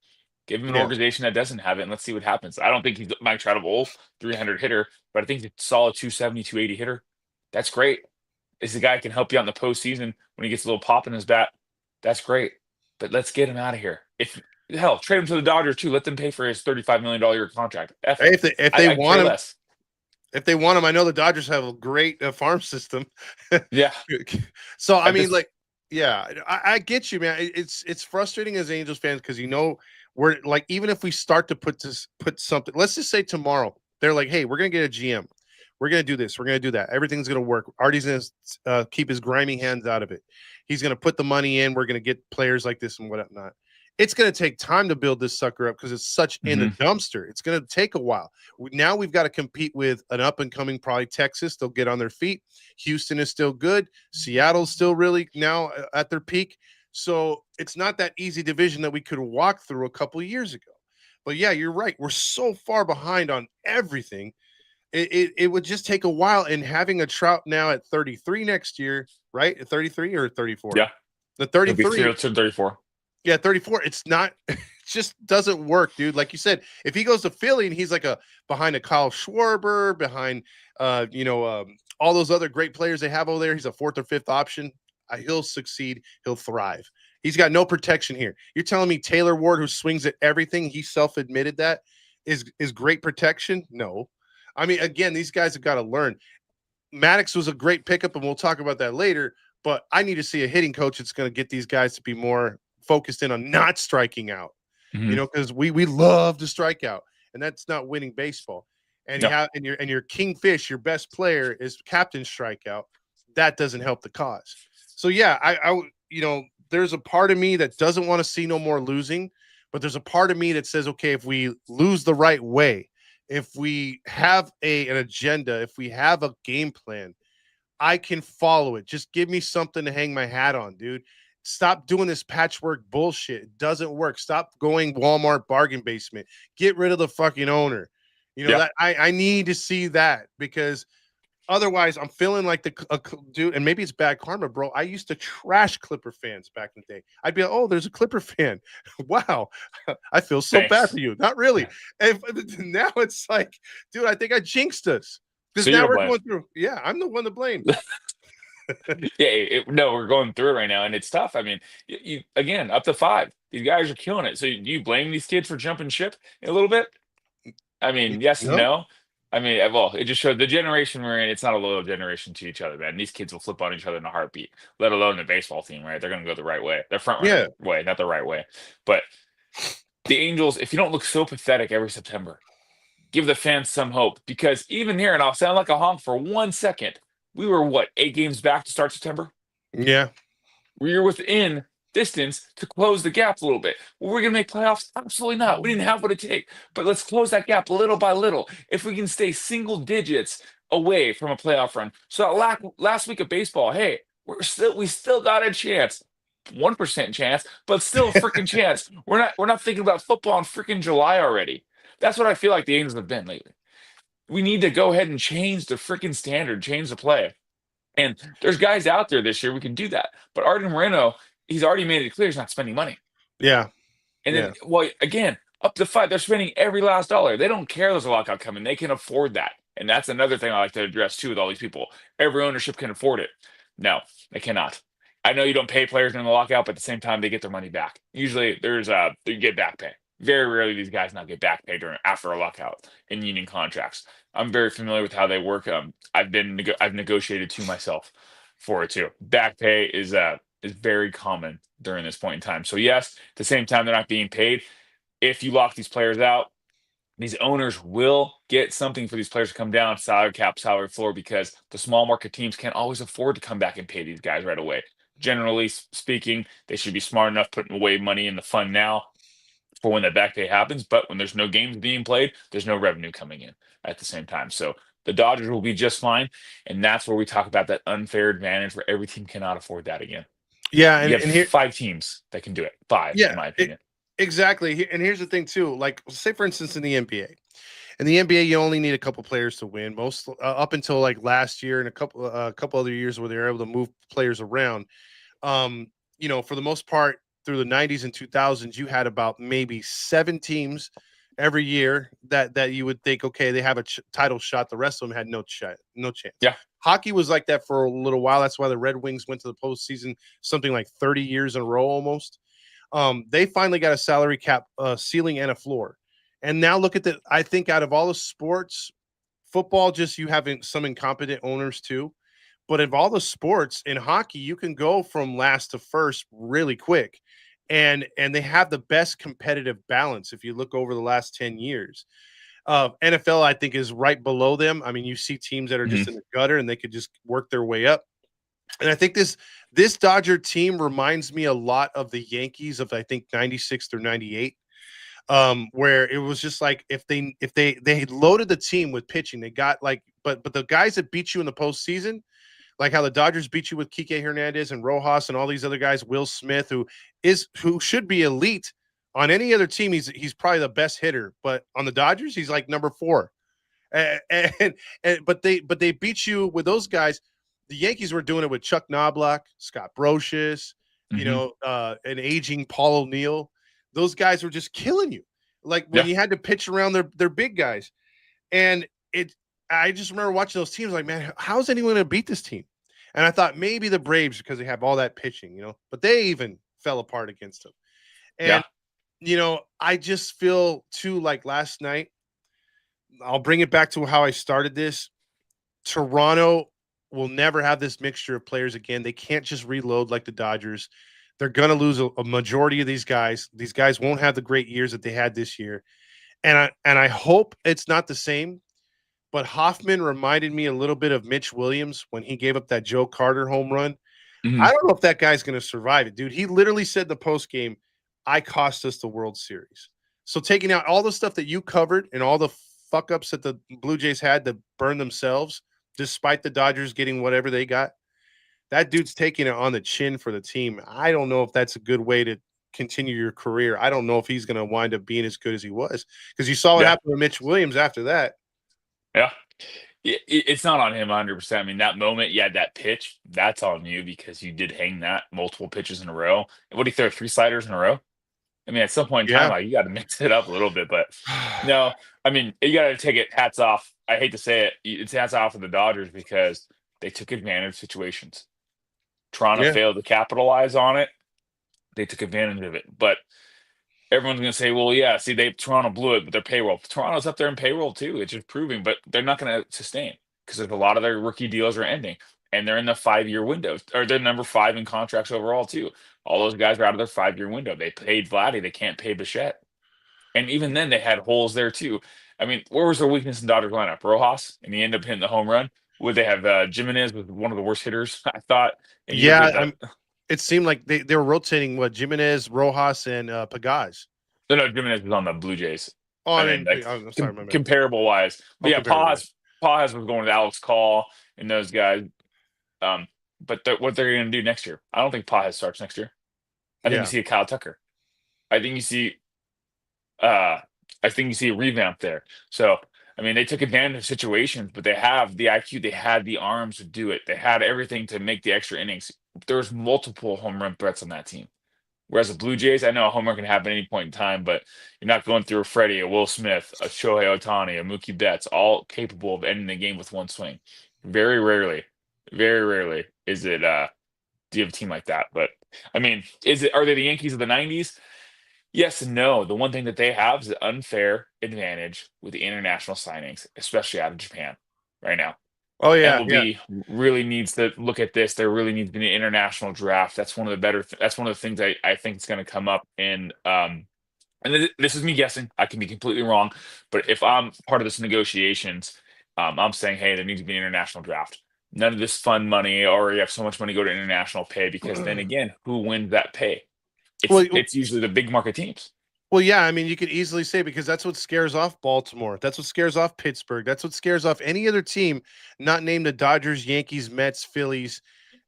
Give him an organization that doesn't have it, and let's see what happens. I don't think he's Mike Troutable, 300 hitter, but I think he's a solid 270, 280 hitter. That's great. Is the guy who can help you out in the postseason when he gets a little pop in his bat? That's great. But let's get him out of here. Hell, trade him to the Dodgers too. Let them pay for his $35 million year contract. If they want him, if they want him, I know the Dodgers have a great farm system. Yeah. So I mean, I get you, man. It's frustrating as Angels fans because we're like, even if we start to put something, let's just say tomorrow they're like, hey, we're gonna get a GM. We're going to do this. We're going to do that. Everything's going to work. Artie's going to keep his grimy hands out of it. He's going to put the money in. We're going to get players like this and whatnot. It's going to take time to build this sucker up because it's such in the dumpster. It's going to take a while. Now we've got to compete with an up-and-coming, probably Texas. They'll get on their feet. Houston is still good. Seattle's still really now at their peak. So it's not that easy division that we could walk through a couple of years ago. But, yeah, you're right. We're so far behind on everything. it would just take a while. And having a Trout now at 33 next year, right? At 33 or 34? Yeah. The It'll be 33. 34. Yeah, 34. It's not, it just doesn't work, dude. Like you said, if he goes to Philly and he's like behind a Kyle Schwarber, behind all those other great players they have over there, he's a fourth or fifth option. He'll succeed. He'll thrive. He's got no protection here. You're telling me Taylor Ward, who swings at everything, he self-admitted that is great protection? No. I mean, again, these guys have got to learn. Maddox was a great pickup, and we'll talk about that later. But I need to see a hitting coach that's going to get these guys to be more focused in on not striking out. Mm-hmm. Because we love to strike out, and that's not winning baseball. And No. your Kingfish, your best player, is captain strikeout. That doesn't help the cause. So yeah, I there's a part of me that doesn't want to see no more losing, but there's a part of me that says, okay, if we lose the right way, if we have an agenda, if we have a game plan, I can follow it. Just give me something to hang my hat on, dude. Stop doing this patchwork bullshit. It doesn't work. Stop going Walmart bargain basement. Get rid of the fucking owner. That I need to see that, because otherwise I'm feeling like dude, and maybe it's bad karma, bro. I used to trash Clipper fans back in the day. I'd be like, oh, there's a Clipper fan. Wow. I feel so bad for you. Not really. And now it's like, dude, I think I jinxed us. Because now we're going through. Yeah, I'm the one to blame. No, we're going through it right now, and it's tough. I mean, you again, up to 5. These guys are killing it. So you blame these kids for jumping ship a little bit? I mean, yes and no. I mean, well, it just showed the generation we're in. It's not a loyal generation to each other, man. These kids will flip on each other in a heartbeat, let alone the baseball team, right? They're going to go the right way. They're front way, not the right way. But the Angels, if you don't look so pathetic every September, give the fans some hope, because even here, and I'll sound like a honk for 1 second, we were 8 games back to start September? Yeah. We were within distance to close the gap a little bit. Were we going to make playoffs? Absolutely not. We didn't have what it takes. But let's close that gap little by little. If we can stay single digits away from a playoff run. So last week of baseball, hey, we still got a chance. 1% chance, but still a freaking chance. We're not thinking about football in freaking July already. That's what I feel like the Angels have been lately. We need to go ahead and change the freaking standard, change the play. And there's guys out there this year we can do that. But Arden Moreno, he's already made it clear he's not spending money. Yeah. And then, well, again, up to 5, they're spending every last dollar. They don't care there's a lockout coming. They can afford that. And that's another thing I like to address, too, with all these people. Every ownership can afford it. No, they cannot. I know you don't pay players during the lockout, but at the same time, they get their money back. Usually, you get back pay. Very rarely these guys not get back pay after a lockout in union contracts. I'm very familiar with how they work. I've negotiated to myself for it too. Back pay is very common during this point in time. So yes, at the same time, they're not being paid. If you lock these players out, these owners will get something for these players to come down, salary cap, salary floor, because the small market teams can't always afford to come back and pay these guys right away. Generally speaking, they should be smart enough putting away money in the fund now for when that back pay happens. But when there's no games being played, there's no revenue coming in at the same time. So the Dodgers will be just fine. And that's where we talk about that unfair advantage where every team cannot afford that again. Yeah. And here 5 teams that can do it. 5, in my opinion. Exactly. And here's the thing too, like say for instance, in the NBA, you only need a couple players to win. Most up until like last year and a couple other years where they were able to move players around. For the most part, through the 90s and 2000s, you had about maybe 7 teams every year that you would think, okay, they have a title shot. The rest of them had no chance. Yeah. Hockey was like that for a little while. That's why the Red Wings went to the postseason something like 30 years in a row almost. They finally got a salary cap ceiling and a floor. And now look at I think out of all the sports, football, just you have some incompetent owners too. But of all the sports in hockey, you can go from last to first really quick. And they have the best competitive balance if you look over the last 10 years. NFL, I think, is right below them. I mean, you see teams that are just in the gutter and they could just work their way up. And I think this Dodger team reminds me a lot of the Yankees of, I think, 96 through 98. Where it was just like if they loaded the team with pitching, they got like, but the guys that beat you in the postseason, like how the Dodgers beat you with Kike Hernandez and Rojas and all these other guys, Will Smith, who should be elite. On any other team, he's probably the best hitter, but on the Dodgers, he's like number 4. But they beat you with those guys. The Yankees were doing it with Chuck Knobloch, Scott Brocious, Mhm. an aging Paul O'Neill. Those guys were just killing you. Like when Yeah. you had to pitch around their big guys. And I just remember watching those teams like, man, how's anyone going to beat this team? And I thought maybe the Braves because they have all that pitching, but they even fell apart against them. Yeah. And, I just feel too like last night, I'll bring it back to how I started this. Toronto will never have this mixture of players again. They can't just reload like the Dodgers. They're going to lose a majority of these guys. These guys won't have the great years that they had this year. And I hope it's not the same. But Hoffman reminded me a little bit of Mitch Williams when he gave up that Joe Carter home run. Mhm. I don't know if that guy's going to survive it, dude. He literally said in the post game, I cost us the World Series. So taking out all the stuff that you covered and all the fuck ups that the Blue Jays had to burn themselves, despite the Dodgers getting whatever they got, that dude's taking it on the chin for the team. I don't know if that's a good way to continue your career. I don't know if he's going to wind up being as good as he was because you saw what Yeah. happened with Mitch Williams after that. Yeah. It's not on him 100%. I mean, that moment, yeah, that pitch, that's on you because you did hang that multiple pitches in a row. What do you throw, 3 sliders in a row? I mean, at some point in time, Yeah. like, you got to mix it up a little bit. But no, I mean, you got to take it hats off. I hate to say it, it's hats off to the Dodgers because they took advantage of situations. Toronto Yeah. failed to capitalize on it. They took advantage of it. But everyone's going to say, well, yeah, see, Toronto blew it, but their payroll. Toronto's up there in payroll too. It's just proving, but they're not going to sustain because a lot of their rookie deals are ending, and they're in the 5-year window, or they're number 5 in contracts overall too. All those guys are out of their 5-year window. They paid Vladdy, they can't pay Bichette, and even then they had holes there too. I mean, where was their weakness in Dodgers lineup? Rojas, and he ended up hitting the home run. Would they have Jimenez was one of the worst hitters I thought, and you look Yeah, at the it seemed like they were rotating Jimenez, Rojas, and Pagaz. no, Jimenez was on the Blue Jays. Oh, I I mean, mean, like I'm sorry, my bad. comparable wise, but Oh, yeah, comparable. Paz was going with Alex Call and those guys. But what they're going to do next year? I don't think Paz starts next year. I think you Yeah. see a Kyle Tucker. I think you see, uh, I think you see a revamp there. So I mean, they took advantage of situations, but they have the IQ, they had the arms to do it, they had everything to make the extra innings. There's multiple home run threats on that team. Whereas the Blue Jays, I know a home run can happen at any point in time, but you're not going through a Freddie, a Will Smith, a Shohei Ohtani, a Mookie Betts, all capable of ending the game with one swing. Very rarely is it do you have a team like that. But I mean, are they the Yankees of the 90s? Yes and no. The one thing that they have is an unfair advantage with the international signings, especially out of Japan right now. Oh yeah, yeah. MLB really needs to look at this. There really needs to be an international draft. That's one of the better. That's one of the things I think is going to come up in. And this is me guessing. I can be completely wrong, but if I'm part of this negotiations, I'm saying, hey, there needs to be an international draft. None of this fund money, or you have so much money go to international pay, because then again, who wins that pay? Well, It's usually the big market teams. Well, yeah, I mean, you could easily say because that's what scares off Baltimore. That's what scares off Pittsburgh. That's what scares off any other team not named the Dodgers, Yankees, Mets, Phillies,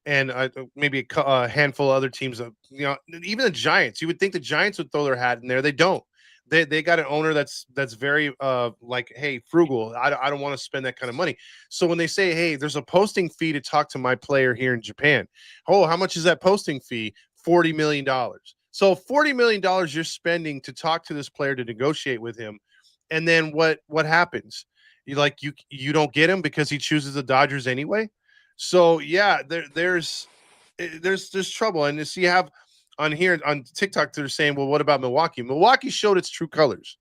and maybe a handful of other teams. Even the Giants. You would think the Giants would throw their hat in there. They don't. They got an owner that's very like, hey, frugal. I don't want to spend that kind of money. So when they say, hey, there's a posting fee to talk to my player here in Japan. Oh, how much is that posting fee? $40 million. So $40 million you're spending to talk to this player to negotiate with him. And then what happens? You don't get him because he chooses the Dodgers anyway. So yeah, there's trouble. And you have on here on TikTok, they're saying, well, what about Milwaukee? Milwaukee showed its true colors.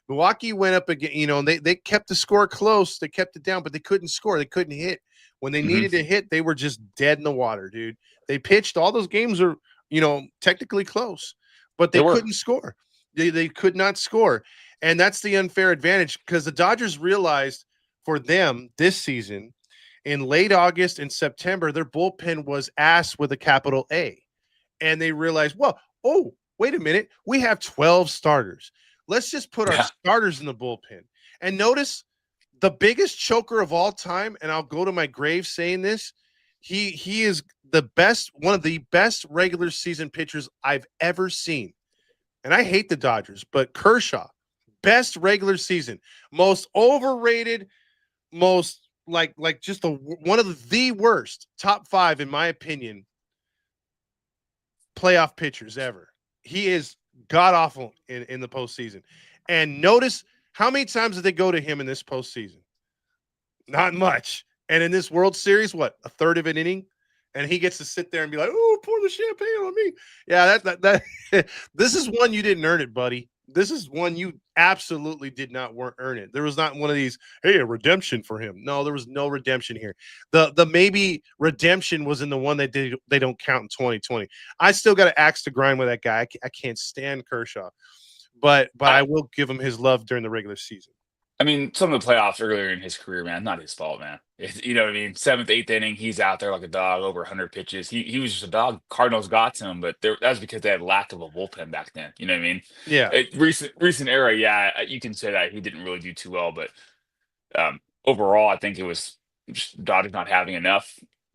Milwaukee went up again, and they kept the score close, they kept it down, but they couldn't score, they couldn't hit. When they needed to hit, they were just dead in the water, dude. They pitched, all those games are technically close, but they couldn't score. They could not score. And that's the unfair advantage because the Dodgers realized for them this season in late August and September, their bullpen was ass with a capital A. And they realized, well, oh, wait a minute. We have 12 starters. Let's just put our starters in the bullpen. And notice the biggest choker of all time, and I'll go to my grave saying this, he is one of the best regular season pitchers I've ever seen. And I hate the Dodgers, but Kershaw, best regular season, most overrated most just one of the worst top 5 in my opinion playoff pitchers ever. He is god awful in the postseason. And notice how many times did they go to him in this postseason? Not much. And in this World Series, what, a third of an inning? And he gets to sit there and be like, "Oh, pour the champagne on me." Yeah, that this is one you didn't earn it, buddy. This is one you absolutely did not earn it. There was not one of these, hey, a redemption for him. No, there was no redemption here. The maybe redemption was in the one that they don't count in 2020. I still got an axe to grind with that guy. I can't stand Kershaw, but I will give him his love during the regular season. I mean, some of the playoffs earlier in his career, man, not his fault, man. You know what I mean? 7th, 8th inning, he's out there like a dog, over 100 pitches. He was just a dog. Cardinals got to him, but that's because they had lack of a bullpen back then. You know what I mean? Yeah. Recent era, yeah, you can say that he didn't really do too well, but overall, I think it was just Dodgers not having enough,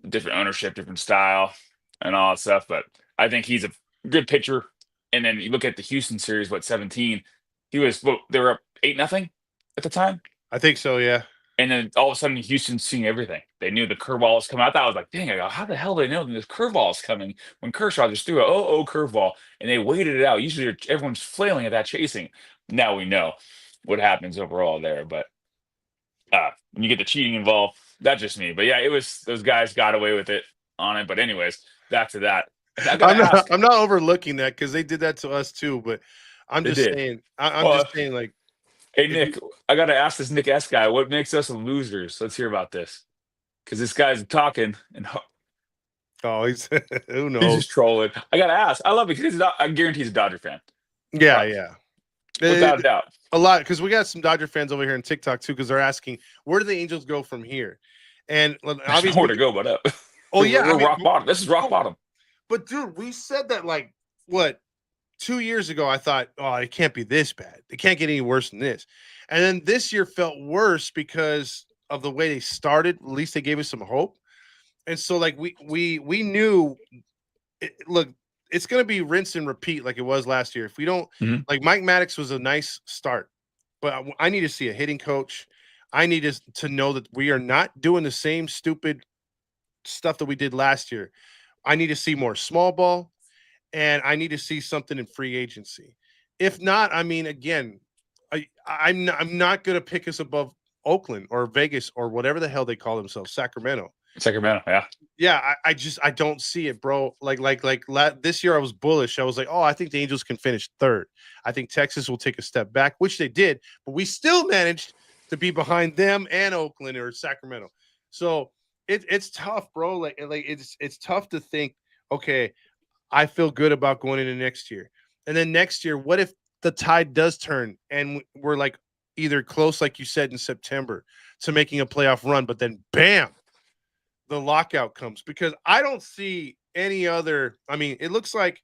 different ownership, different style, and all that stuff. But I think he's a good pitcher. And then you look at the Houston series, 17, they were up 8-0 at the time. I think so, yeah. And then all of a sudden, Houston's seeing everything. They knew the curveball was coming. I thought I was like, dang, how the hell do they know this curveball is coming when Kershaw just threw a 0-0 curveball and they waited it out? Usually everyone's flailing at that chasing. Now we know what happens overall there. But when you get the cheating involved, that's just me. But yeah, it was those guys got away with it on it. But anyways, back to that. I'm not overlooking that because they did that to us too. But I'm just saying, just saying, like, hey, Nick, I got to ask this Nick S guy, what makes us losers? Let's hear about this. Because this guy's talking and he's who knows? He's just trolling. I got to ask. I love it because I guarantee he's a Dodger fan. Yeah. Without a doubt. A lot, because we got some Dodger fans over here on TikTok too, because they're asking, where do the Angels go from here? And obviously, nowhere to go but up. Oh, yeah. We're rock bottom. This is rock bottom. But, dude, we said that, 2 years ago. I thought, it can't be this bad. It can't get any worse than this. And then this year felt worse because of the way they started. At least they gave us some hope. And so, we knew, look, it's going to be rinse and repeat like it was last year. If we don't, Mike Maddox was a nice start, but I need to see a hitting coach. I need to know that we are not doing the same stupid stuff that we did last year. I need to see more small ball, and I need to see something in free agency. If not, I mean, again, I'm not going to pick us above Oakland or Vegas or whatever the hell they call themselves, Sacramento, yeah. Yeah, I don't see it, bro. This year I was bullish. I was like, I think the Angels can finish third. I think Texas will take a step back, which they did, but we still managed to be behind them and Oakland or Sacramento. So it's tough, bro. It's tough to think, okay, I feel good about going into next year. And then next year, what if the tide does turn and we're either close, like you said, in September to making a playoff run, but then bam, the lockout comes? Because I don't see any other. I mean, it looks like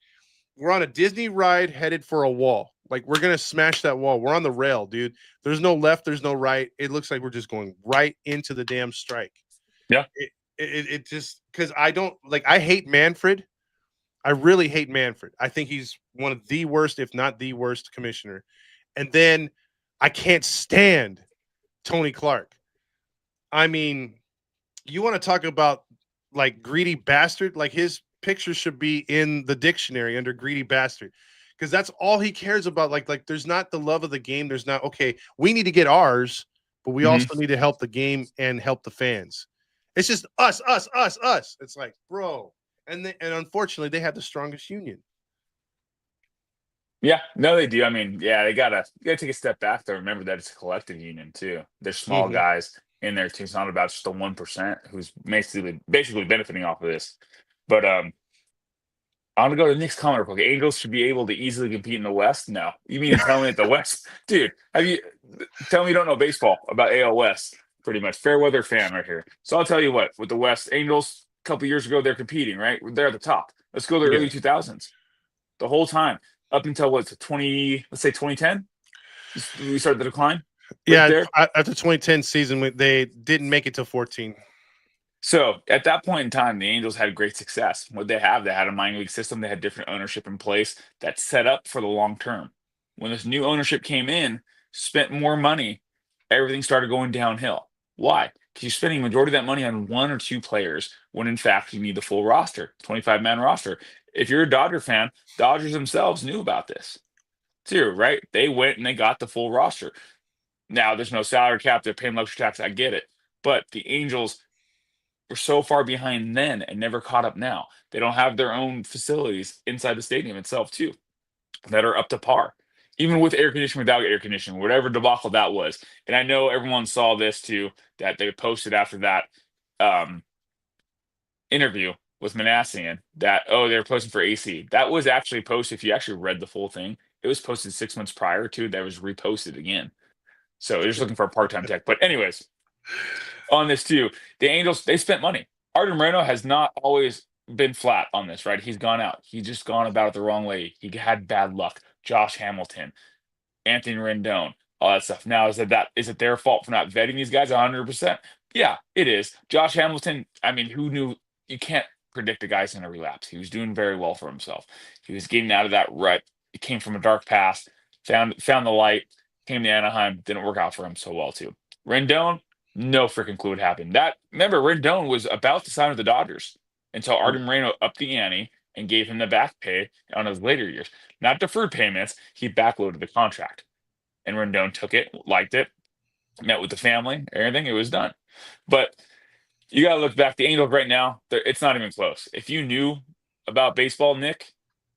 we're on a Disney ride headed for a wall. Like, we're going to smash that wall. We're on the rail, dude. There's no left. There's no right. It looks like we're just going right into the damn strike. Yeah. It just, because I hate Manfred. I really hate Manfred. I think he's one of the worst, if not the worst commissioner. And then I can't stand Tony Clark. I mean, you want to talk about greedy bastard? His picture should be in the dictionary under greedy bastard, because that's all he cares about. There's not the love of the game. There's not, okay, we need to get ours, but we also need to help the game and help the fans. It's just us. It's like, bro. And unfortunately, they have the strongest union. Yeah, no, they do. I mean, yeah, you gotta take a step back to remember that it's a collective union too. There's small guys in there too. It's not about just the 1% who's basically benefiting off of this. But I'm gonna go to the next comment. Okay, Angels should be able to easily compete in the West. No, you mean to tell me that the West, dude? Tell me you don't know baseball about AL West? Pretty much fair weather fan right here. So I'll tell you what, with the West, Angels a couple years ago they're competing, right? They're at the top. Let's go to the early 2000s, the whole time up until let's say 2010. We started the decline. Yeah, after 2010 season, they didn't make it to 14. So at that point in time, the Angels had great success. What they had a minor league system. They had different ownership in place that set up for the long term. When this new ownership came in, spent more money, everything started going downhill. Why? Because you're spending majority of that money on one or two players when in fact you need the full roster, 25-man roster. If you're a Dodger fan, Dodgers themselves knew about this too, right? They went and they got the full roster. Now there's no salary cap, they're paying luxury tax. I get it. But the Angels were so far behind then and never caught up now. They don't have their own facilities inside the stadium itself, too, that are up to par. Even with air conditioning, without air conditioning, whatever debacle that was. And I know everyone saw this too, that they posted after that um, interview with Manassian that, oh, they're posting for AC. That was actually posted, if you actually read the full thing, it was posted 6 months prior to that was reposted again. So they're just looking for a part-time tech. But anyways, on this too, the Angels, they spent money. Artie Moreno has not always been flat on this, right? He's gone out. He's just gone about it the wrong way. He had bad luck. Josh Hamilton, Anthony Rendon, all that stuff. Now, is it their fault for not vetting these guys 100%? Yeah, it is. Josh Hamilton, I mean, who knew? You can't predict a guy's going to relapse. He was doing very well for himself. He was getting out of that rut. He came from a dark past, found the light, came to Anaheim, didn't work out for him so well too. Rendon, no freaking clue what happened. Remember, Rendon was about to sign with the Dodgers until Artie Moreno upped the ante and gave him the back pay on his later years. Not deferred payments, he backloaded the contract. And Rendon took it, liked it, met with the family, everything, it was done. But you got to look back. The Angels right now, it's not even close. If you knew about baseball, Nick,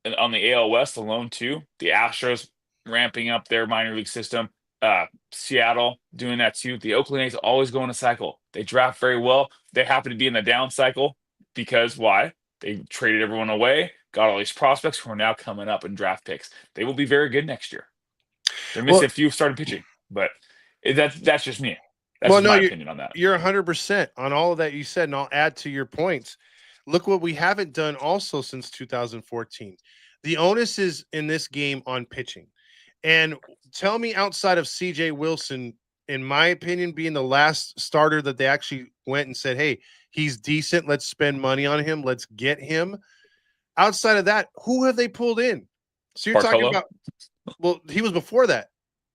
and on the AL West alone too, the Astros ramping up their minor league system, Seattle doing that too. The Oakland A's always go in a cycle. They draft very well. They happen to be in the down cycle because why? They traded everyone away, got all these prospects who are now coming up in draft picks. They will be very good next year. They're missing a few starting pitching, but that's just me. That's just my opinion on that. You're 100% on all of that you said, and I'll add to your points. Look what we haven't done also since 2014. The onus is in this game on pitching. And tell me, outside of CJ Wilson, in my opinion, being the last starter that they actually went and said, hey, he's decent. Let's spend money on him. Let's get him. Outside of that, who have they pulled in? So you're talking about, well, he was before that.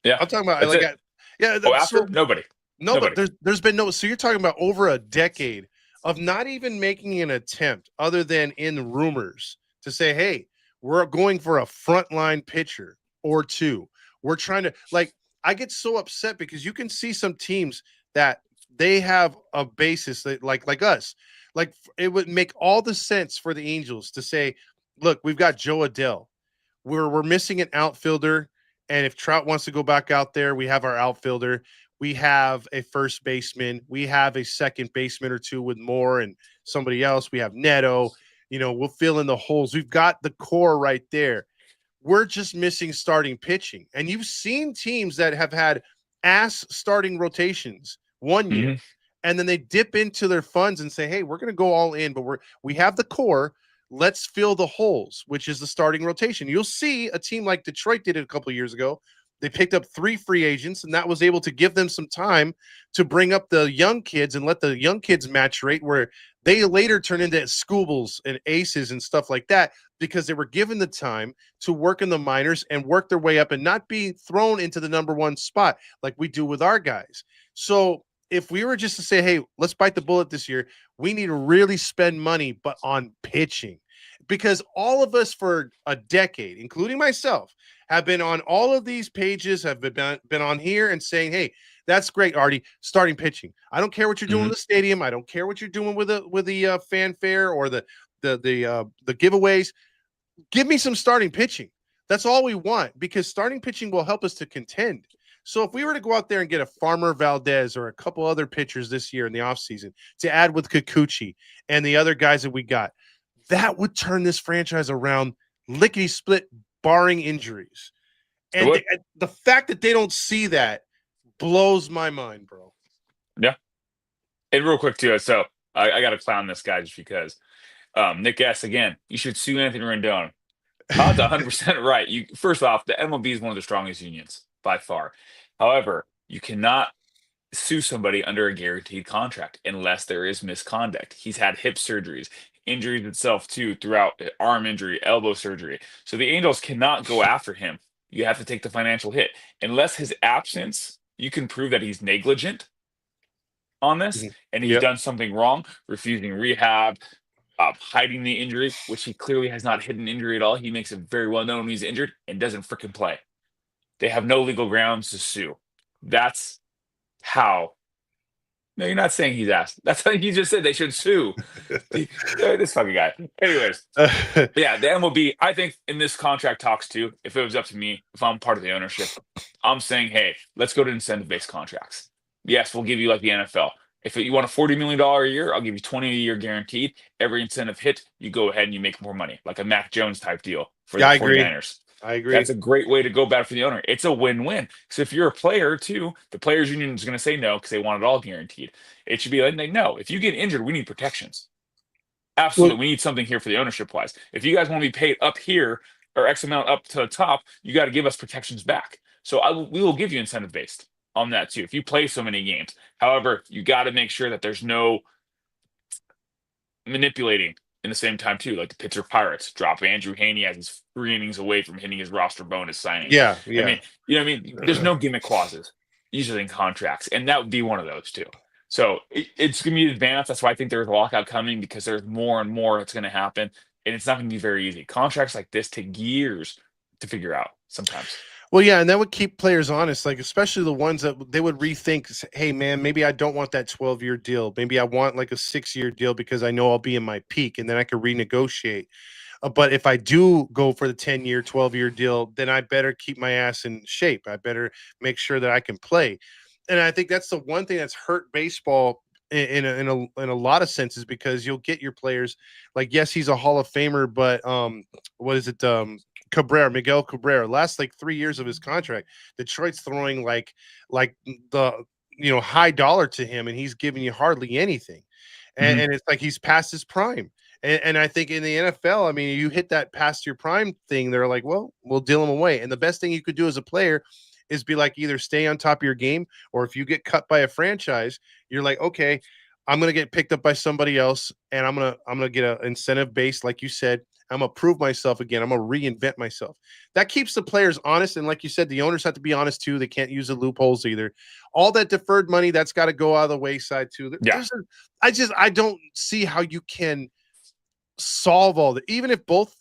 Yeah. I'm talking about, after? Nobody. But there's been no. So you're talking about over a decade of not even making an attempt, other than in rumors, to say, "Hey, we're going for a frontline pitcher or two." We're trying to I get so upset because you can see some teams that they have a basis that, like us, like it would make all the sense for the Angels to say, "Look, we've got Joe Adell. We're missing an outfielder, and if Trout wants to go back out there, we have our outfielder." We have a first baseman. We have a second baseman or two with Moore and somebody else. We have Neto. We'll fill in the holes. We've got the core right there. We're just missing starting pitching. And you've seen teams that have had starting rotations one year, and then they dip into their funds and say, hey, we're going to go all in, but we have the core. Let's fill the holes, which is the starting rotation. You'll see a team like Detroit did it a couple of years ago. They picked up 3 free agents, and that was able to give them some time to bring up the young kids and let the young kids maturate, where they later turn into Scoobles and aces and stuff like that, because they were given the time to work in the minors and work their way up and not be thrown into the number one spot like we do with our guys. So if we were just to say, hey, let's bite the bullet this year, we need to really spend money, but on pitching. Because all of us for a decade, including myself, have been on all of these pages, have been on here and saying, hey, that's great, Artie, starting pitching. I don't care what you're doing in the stadium. I don't care what you're doing with the fanfare or the giveaways. Give me some starting pitching. That's all we want, because starting pitching will help us to contend. So if we were to go out there and get a Farmer Valdez or a couple other pitchers this year in the offseason to add with Kikuchi and the other guys that we got, that would turn this franchise around lickety-split, barring injuries. And the fact that they don't see that blows my mind, bro. Yeah. And real quick, too, so I got to clown this guy just because. Nick S., again, you should sue Anthony Rendon. Todd's 100% right. First off, the MLB is one of the strongest unions by far. However, you cannot sue somebody under a guaranteed contract unless there is misconduct. He's had hip surgeries, injuries itself too, throughout, arm injury, elbow surgery. So the Angels cannot go after him. You have to take the financial hit. Unless his absence, you can prove that he's negligent, on this, Mhm. and he's Yep. done something wrong, refusing rehab, hiding the injury, which he clearly has not hidden injury at all. He makes it very well known when he's injured and doesn't freaking play. They have no legal grounds to sue. That's how. No, you're not saying he's asked. That's how you just said they should sue. This fucking guy. Anyways, yeah, the MLB, I think in this contract talks too, if it was up to me, if I'm part of the ownership, I'm saying, hey, let's go to incentive-based contracts. Yes, we'll give you like the NFL. If you want a $40 million a year, I'll give you 20 a year guaranteed. Every incentive hit, you go ahead and you make more money, like a Mac Jones type deal for Yeah, the I agree. 49ers. I agree. That's a great way to go about it for the owner. It's a win-win. So if you're a player too, the players union is going to say no because they want it all guaranteed. It should be like, no, if you get injured, we need protections. Absolutely. We need something here for the ownership wise. If you guys want to be paid up here or X amount up to the top, you got to give us protections back. So we will give you incentive based on that too. If you play so many games, however, you got to make sure that there's no manipulating in the same time too. Like the Pittsburgh Pirates drop Andrew Haney as he's 3 innings away from hitting his roster bonus signing. Yeah. I mean, there's no gimmick clauses usually in contracts, and that would be one of those too. So it's going to be advanced. That's why I think there's a lockout coming because there's more and more that's going to happen, and it's not going to be very easy. Contracts like this take years to figure out sometimes. Well, yeah, and that would keep players honest, like especially the ones that they would rethink. Hey, man, maybe I don't want that 12-year deal. Maybe I want like a 6-year deal because I know I'll be in my peak, and then I could renegotiate. But if I do go for the 10-year, 12-year deal, then I better keep my ass in shape. I better make sure that I can play. And I think that's the one thing that's hurt baseball in a lot of senses because you'll get your players like, yes, he's a Hall of Famer, but what is it? Miguel Cabrera, last like 3 years of his contract, Detroit's throwing like the high dollar to him, and he's giving you hardly anything, and it's like he's past his prime. And I think in the NFL, I mean, you hit that past your prime thing, they're like, well, we'll deal him away. And the best thing you could do as a player is be like, either stay on top of your game, or if you get cut by a franchise, you're like, okay, I'm gonna get picked up by somebody else, and I'm gonna get an incentive based, like you said. I'm gonna prove myself again. I'm gonna reinvent myself. That keeps the players honest, and like you said, the owners have to be honest too. They can't use the loopholes either. All that deferred money, that's got to go out of the wayside too. Yeah. I don't see how you can solve all that. Even if both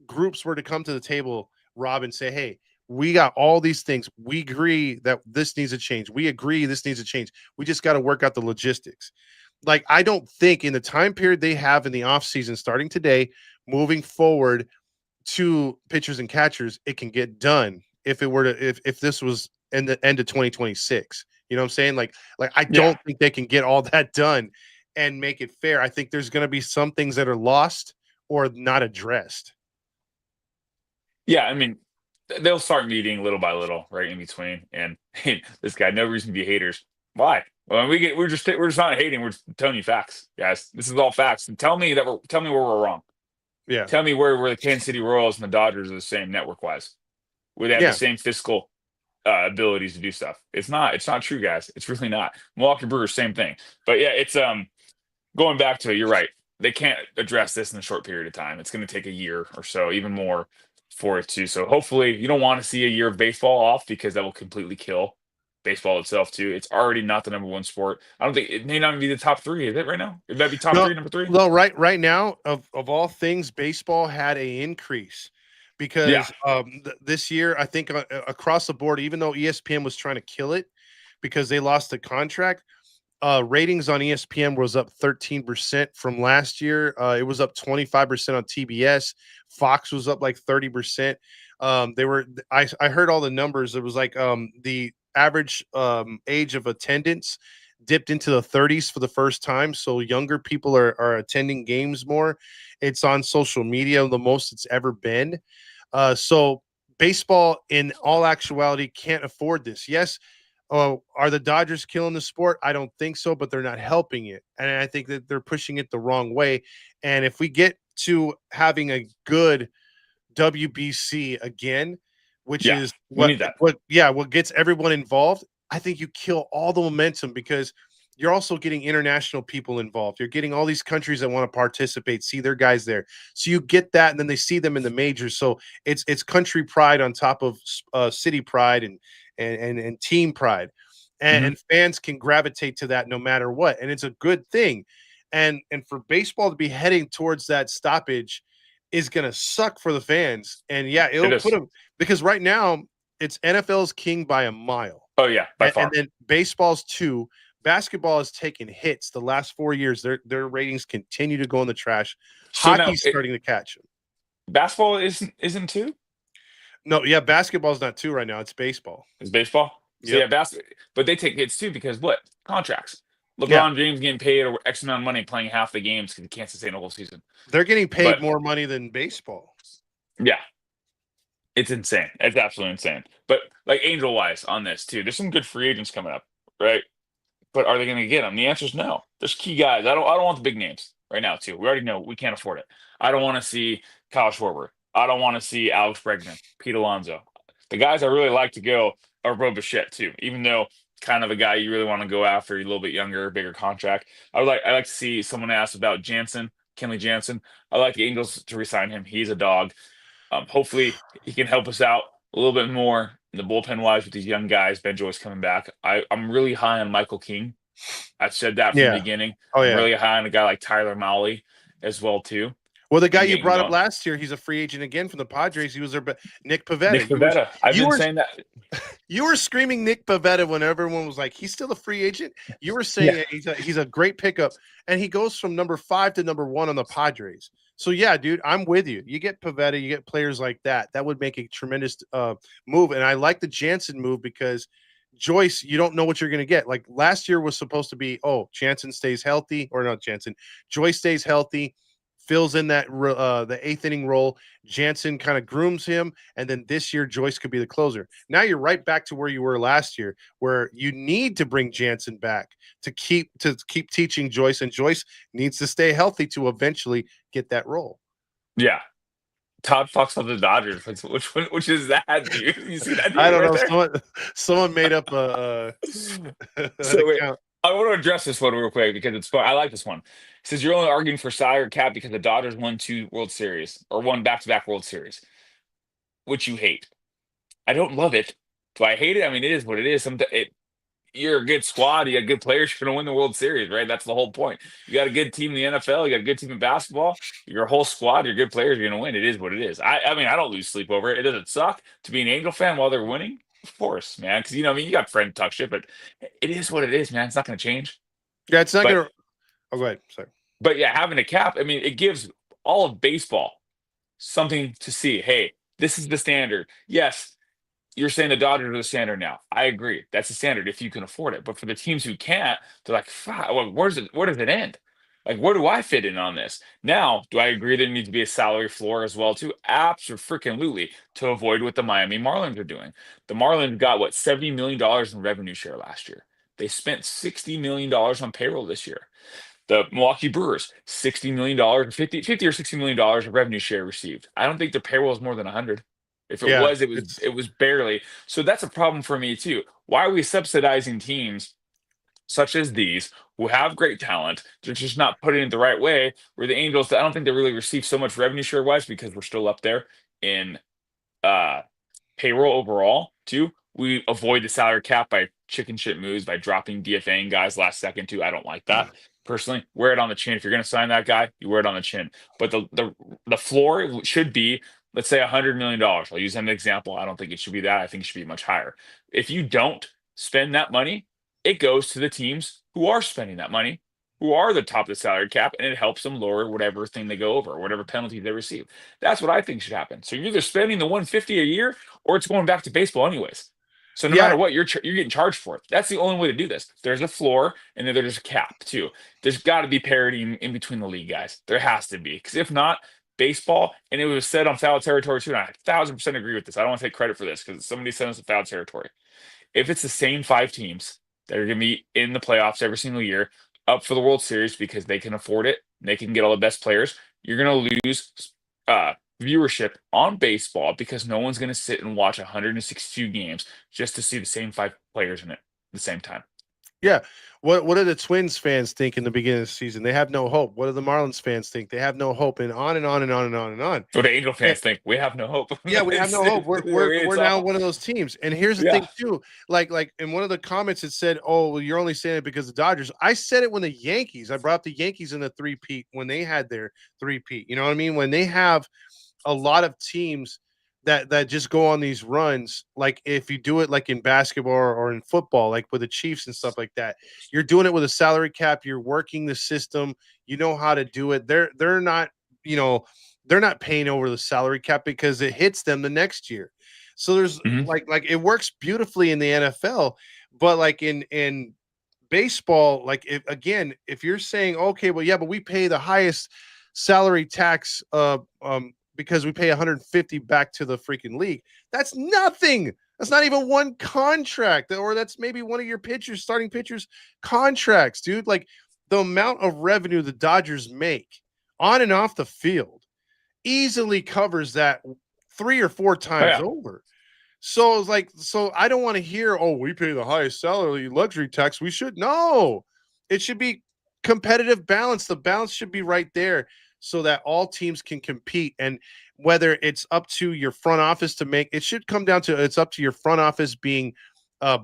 groups were to come to the table, Rob, and say, hey, we got all these things. We agree that this needs to change. We agree this needs to change. We just got to work out the logistics. Like, I don't think in the time period they have in the offseason starting today, moving forward to pitchers and catchers, it can get done if it were to if this was in the end of 2026. You know what I'm saying? Like I don't think they can get all that done and make it fair. I think there's going to be some things that are lost or not addressed. Yeah, I mean, they'll start meeting little by little, right in between. And hey, this guy, no reason to be haters. Why? Well, we're just not hating. We're just telling you facts, guys. This is all facts. And tell me where we're wrong. Yeah. Tell me where the Kansas City Royals and the Dodgers are the same network wise, where they have the same fiscal abilities to do stuff. It's not true, guys. It's really not. Milwaukee Brewers, same thing. But yeah, it's going back to it. You're right. They can't address this in a short period of time. It's going to take a year or so, even more, for it too. So hopefully, you don't want to see a year of baseball off because that will completely kill baseball itself too. It's already not the number one sport. I don't think it may not even be the top 3. Is it right now? It might be top 3, number 3. No, right now, of all things, baseball had a increase because this year, I think across the board, even though ESPN was trying to kill it because they lost the contract, ratings on ESPN was up 13% from last year. It was up 25% on TBS. Fox was up like 30%. I heard all the numbers. It was like the average age of attendance dipped into the 30s for the first time. So younger people are attending games more. It's on social media the most it's ever been. So baseball, in all actuality, can't afford this. Yes. Are the Dodgers killing the sport? I don't think so, but they're not helping it. And I think that they're pushing it the wrong way. And if we get to having a good WBC again, which is what gets everyone involved, I think you kill all the momentum because you're also getting international people involved. You're getting all these countries that want to participate, see their guys there. So you get that, and then they see them in the majors. So it's country pride on top of city pride and team pride. and fans can gravitate to that no matter what, and it's a good thing. And for baseball to be heading towards that stoppage is going to suck for the fans. And yeah, it'll put them, because right now it's NFL's king by a mile. Oh yeah, by far. And then baseball's 2. Basketball has taken hits the last 4 years. Their ratings continue to go in the trash. So Hockey's starting to catch them. Basketball isn't 2? No, yeah, basketball's not 2 right now. It's baseball. It's baseball? So Yep. yeah, but they take hits too because what? Contracts. LeBron James getting paid X amount of money playing half the games because he can't sustain a whole season. They're getting paid more money than baseball. Yeah. It's insane. It's absolutely insane. But like Angel-wise on this too, there's some good free agents coming up, right? But are they going to get them? The answer is no. There's key guys. I don't want the big names right now too. We already know we can't afford it. I don't want to see Kyle Schwarber. I don't want to see Alex Bregman, Pete Alonso. The guys I really like to go are Bo Bichette too, even though kind of a guy you really want to go after, a little bit younger, bigger contract. I like to see someone ask about Jansen, Kenley Jansen. I like the Angels to resign him. He's a dog. Hopefully he can help us out a little bit more in the bullpen wise with these young guys. Ben Joyce coming back. I'm really high on Michael King. I've said that from the beginning. Oh, yeah. I'm really high on a guy like Tyler Mahle as well too. Well, the guy you brought up last year, he's a free agent again from the Padres. He was there, but Nick Pivetta. Nick Pivetta. I've been saying that. You were screaming Nick Pivetta when everyone was like, he's still a free agent. You were saying he's a great pickup, and he goes from number 5 to number 1 on the Padres. So, yeah, dude, I'm with you. You get Pivetta, you get players like that. That would make a tremendous move. And I like the Jansen move because Joyce, you don't know what you're going to get. Like last year was supposed to be, Jansen stays healthy, or not Jansen. Joyce stays healthy, fills in that the 8th inning role. Jansen kind of grooms him, and then this year Joyce could be the closer. Now you're right back to where you were last year, where you need to bring Jansen back to keep teaching Joyce, and Joyce needs to stay healthy to eventually get that role. Yeah. Todd Fox of the Dodgers. Which is that, dude? You see that? I don't know. Someone made up a. So wait, I want to address this one real quick because it's fun. I like this one. It says you're only arguing for salary cap because the Dodgers won 2 World Series or won back-to-back World Series, which you hate. I don't love it. Do I hate it? I mean, it is what it is. You're a good squad. You got good players. You're going to win the World Series, right? That's the whole point. You got a good team in the NFL. You got a good team in basketball. Your whole squad, your good players, you're going to win. It is what it is. I mean, I don't lose sleep over it. It doesn't suck to be an Angel fan while they're winning. Of course, man. Because, you got friend talk shit, but it is what it is, man. It's not going to change. Yeah, it's not going to. Oh, go ahead. Sorry. But yeah, having a cap, I mean, it gives all of baseball something to see. Hey, this is the standard. Yes. You're saying the Dodgers are the standard now. I agree. That's the standard if you can afford it. But for the teams who can't, they're like, where does it end? Like, where do I fit in on this? Now, do I agree there needs to be a salary floor as well, too? Absolutely, to avoid what the Miami Marlins are doing. The Marlins got, $70 million in revenue share last year. They spent $60 million on payroll this year. The Milwaukee Brewers, $60 million, $50 or $60 million of revenue share received. I don't think their payroll is more than 100. If it was, it was barely. So that's a problem for me too. Why are we subsidizing teams such as these who have great talent? They're just not putting it the right way. Where the Angels, I don't think they really receive so much revenue share wise because we're still up there in payroll overall too. We avoid the salary cap by chicken shit moves, by dropping DFAing guys last second too. I don't like that. Personally, wear it on the chin. If you're going to sign that guy, you wear it on the chin. But the floor should be, let's say, $100 million. I'll use an example. I don't think it should be that. I think it should be much higher. If you don't spend that money, it goes to the teams who are spending that money, who are the top of the salary cap, and it helps them lower whatever thing they go over, whatever penalty they receive. That's what I think should happen. So you're either spending the $150 a year, or it's going back to baseball anyways. So no matter what, you're getting charged for it. That's the only way to do this. There's a floor, and then there's a cap too. There's got to be parity in between the league guys. There has to be, because if not, baseball, and it was said on Foul Territory too, and I 1,000% agree with this. I don't want to take credit for this because somebody sent us a Foul Territory. If it's the same 5 teams that are going to be in the playoffs every single year, up for the World Series because they can afford it, and they can get all the best players, you're going to lose viewership on baseball because no one's going to sit and watch 162 games just to see the same 5 players in it at the same time. Yeah. What do the Twins fans think in the beginning of the season? They have no hope. What do the Marlins fans think? They have no hope, and on and on and on and on and on. What do Angel And fans think? We have no hope. yeah, we have no hope. We're It's now all one of those teams. And here's the yeah. thing too. Like in one of the comments it said, "Oh, well, you're only saying it because of the Dodgers." I said it when the Yankees. I brought up the Yankees in the three-peat when they had their three-peat. You know what I mean? When they have a lot of teams that just go on these runs, like if you do it like in basketball or in football, like with the Chiefs and stuff like that, you're doing it with a salary cap, you're working the system, you know how to do it. They're not, you know, they're not paying over the salary cap because it hits them the next year. So there's Mhm. like it works beautifully in the NFL, but like in baseball, like if you're saying, okay, well, yeah, but we pay the highest salary tax because we pay 150 back to the freaking league. That's nothing. That's not even one contract, or that's maybe one of your pitchers, starting pitchers contracts, dude. Like the amount of revenue the Dodgers make on and off the field easily covers that 3 or 4 Oh times yeah. over. So it's like, so I don't want to hear, oh, we pay the highest salary luxury tax. We should no. It should be competitive balance. The balance should be right there so that all teams can compete. And whether it's up to your front office to make it should come down to it's up to your front office being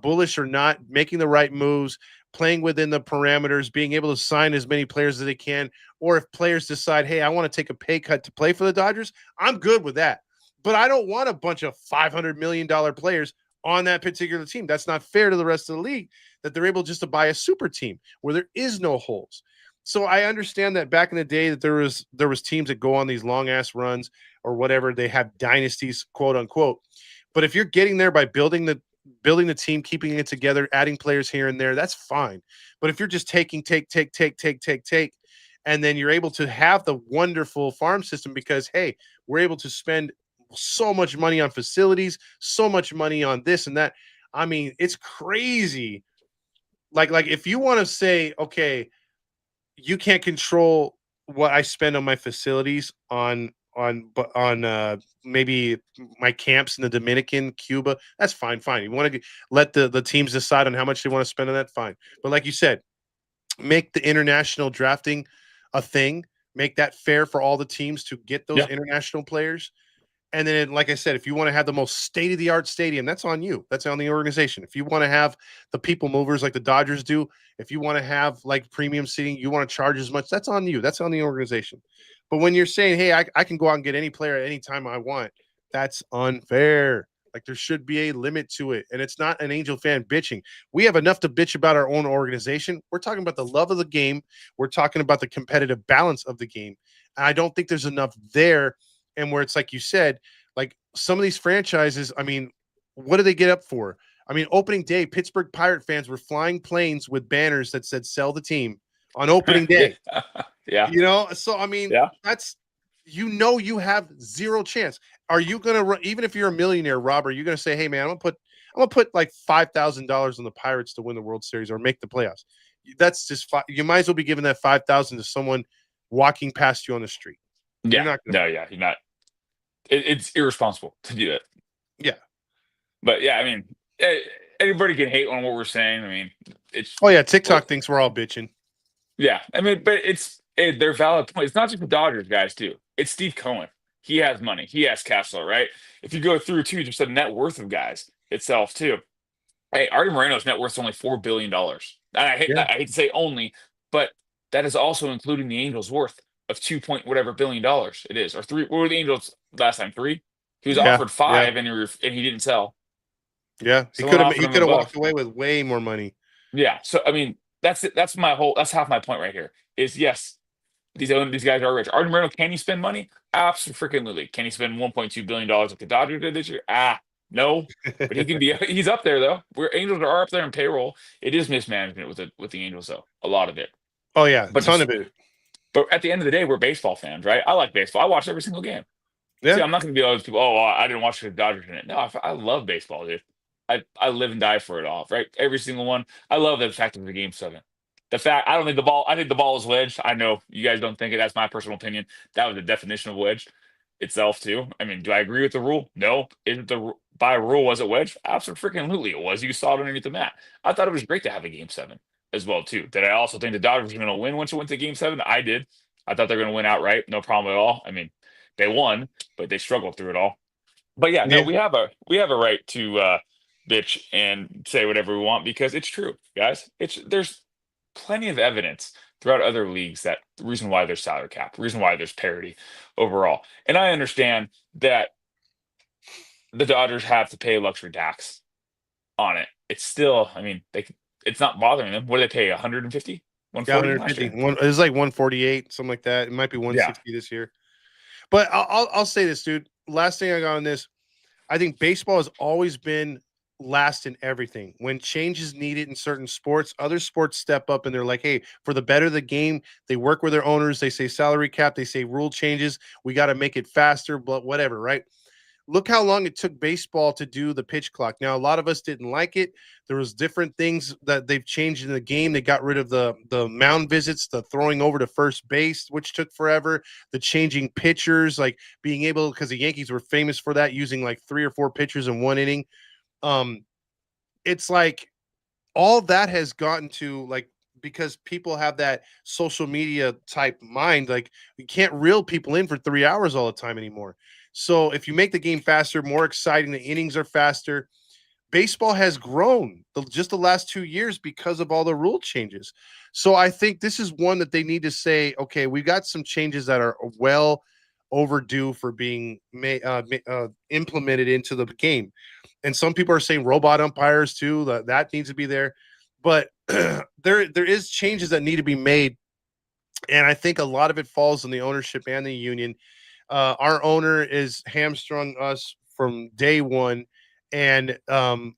bullish or not, making the right moves, playing within the parameters, being able to sign as many players as they can. Or if players decide, hey, I want to take a pay cut to play for the Dodgers, I'm good with that. But I don't want a bunch of $500 million players on that particular team. That's not fair to the rest of the league that they're able just to buy a super team where there is no holes. So I understand that back in the day that there was teams that go on these long ass runs or whatever. They have dynasties, quote unquote. But if you're getting there by building the team, keeping it together, adding players here and there, that's fine. But if you're just taking, and then you're able to have the wonderful farm system because hey, we're able to spend so much money on facilities, so much money on this and that. I mean, it's crazy. Like if you want to say, okay, you can't control what I spend on my facilities on maybe my camps in the Dominican, Cuba, that's fine. Fine. You want to let the teams decide on how much they want to spend on that, fine. But like you said, make the international drafting a thing, make that fair for all the teams to get those Yeah. international players. And then, like I said, if you want to have the most state of the art stadium, that's on you. That's on the organization. If you want to have the people movers like the Dodgers do, if you want to have like premium seating, you want to charge as much, that's on you. That's on the organization. But when you're saying, hey, I can go out and get any player at any time I want, that's unfair. Like there should be a limit to it. And it's not an Angel fan bitching. We have enough to bitch about our own organization. We're talking about the love of the game. We're talking about the competitive balance of the game. And I don't think there's enough there. And where it's like you said, like some of these franchises, I mean, what do they get up for? I mean, opening day, Pittsburgh Pirate fans were flying planes with banners that said "sell the team" on opening day. Yeah. You know, so I mean, Yeah. that's you have zero chance. Are you gonna even if you're a millionaire, Rob? Are you gonna say, "Hey, man, I'm gonna put like $5,000 on the Pirates to win the World Series or make the playoffs"? That's just you might as well be giving that 5,000 to someone walking past you on the street. You're Yeah. not gonna. No, yeah, you're not. It's irresponsible to do it. Yeah. But yeah, I mean, anybody can hate on what we're saying. I mean, it's Oh yeah, well, TikTok thinks we're all bitching. yeah. I mean, but they're valid points. It's not just the Dodgers guys too. It's Steve Cohen. He has money. He has cash flow, right? If you go through too, just the net worth of guys itself too. Hey, Artie Moreno's net worth is only $4 billion. And Yeah. I hate to say only, but that is also including the Angels' worth of 2 point whatever $billion it is, or three. What were the Angels last time? Three. He was Yeah. offered Yeah. five, and he didn't sell. Yeah. He Someone could have offered he him could have above. walked away with way more money. Yeah. So I mean, that's it. That's my whole. That's half my point right here. Is yes, these guys are rich. Artie Moreno, can he spend money? Absolutely. Can he spend $1.2 billion like the Dodgers did this year? No. But he can be. He's up there though. Where Angels are up there in payroll. It is mismanagement with the Angels though. A lot of it. Oh yeah, a But ton just of it. but at the end of the day, we're baseball fans, right? I like baseball. I watch every single game. See, Yeah. I'm not going to be all those people. Oh, well, I didn't watch the Dodgers in it. No, I love baseball, dude. I live and die for it all, right? Every single one. I love the fact of the game 7. The fact I don't think the ball. I think the ball is wedged. I know you guys don't think it. That's my personal opinion. That was the definition of wedge itself too. I mean, do I agree with the rule? No. Isn't the by rule, was it wedge? Absolutely, it was. You saw it underneath the mat. I thought it was great to have a game 7 as well too. Did I also think the Dodgers were going to win once it went to game 7? I did. I thought they're going to win outright, no problem at all. I mean, they won, but they struggled through it all. But yeah, no, Yeah. we have a right to bitch and say whatever we want because it's true, guys. There's plenty of evidence throughout other leagues that the reason why there's salary cap, the reason why there's parity overall. And I understand that the Dodgers have to pay luxury tax on it. It's still, I mean, it's not bothering them. What do they pay? 150, Yeah, 140 last 150. year? It was like 148, something like that. It might be Yeah. 160 this year. But I'll say this, dude. Last thing I got on this, I think baseball has always been last in everything. When change is needed in certain sports, other sports step up and they're like, hey, for the better of the game, they work with their owners. They say salary cap, they say rule changes. We got to make it faster, but whatever, right? Look how long it took baseball to do the pitch clock. Now, a lot of us didn't like it. There was different things that they've changed in the game. They got rid of the mound visits, the throwing over to first base, which took forever, the changing pitchers, like being able, because the Yankees were famous for that, using like 3 or 4 pitchers in one inning. It's like all that has gotten to like, because people have that social media type mind, like you can't reel people in for 3 hours all the time anymore. So if you make the game faster, more exciting, the innings are faster. Baseball has grown just the last 2 years because of all the rule changes. So I think this is one that they need to say, okay, we got some changes that are well overdue for being implemented into the game. And some people are saying robot umpires too. That needs to be there. But there is changes that need to be made. And I think a lot of it falls on the ownership and the union. Our owner is hamstrung us from day one. And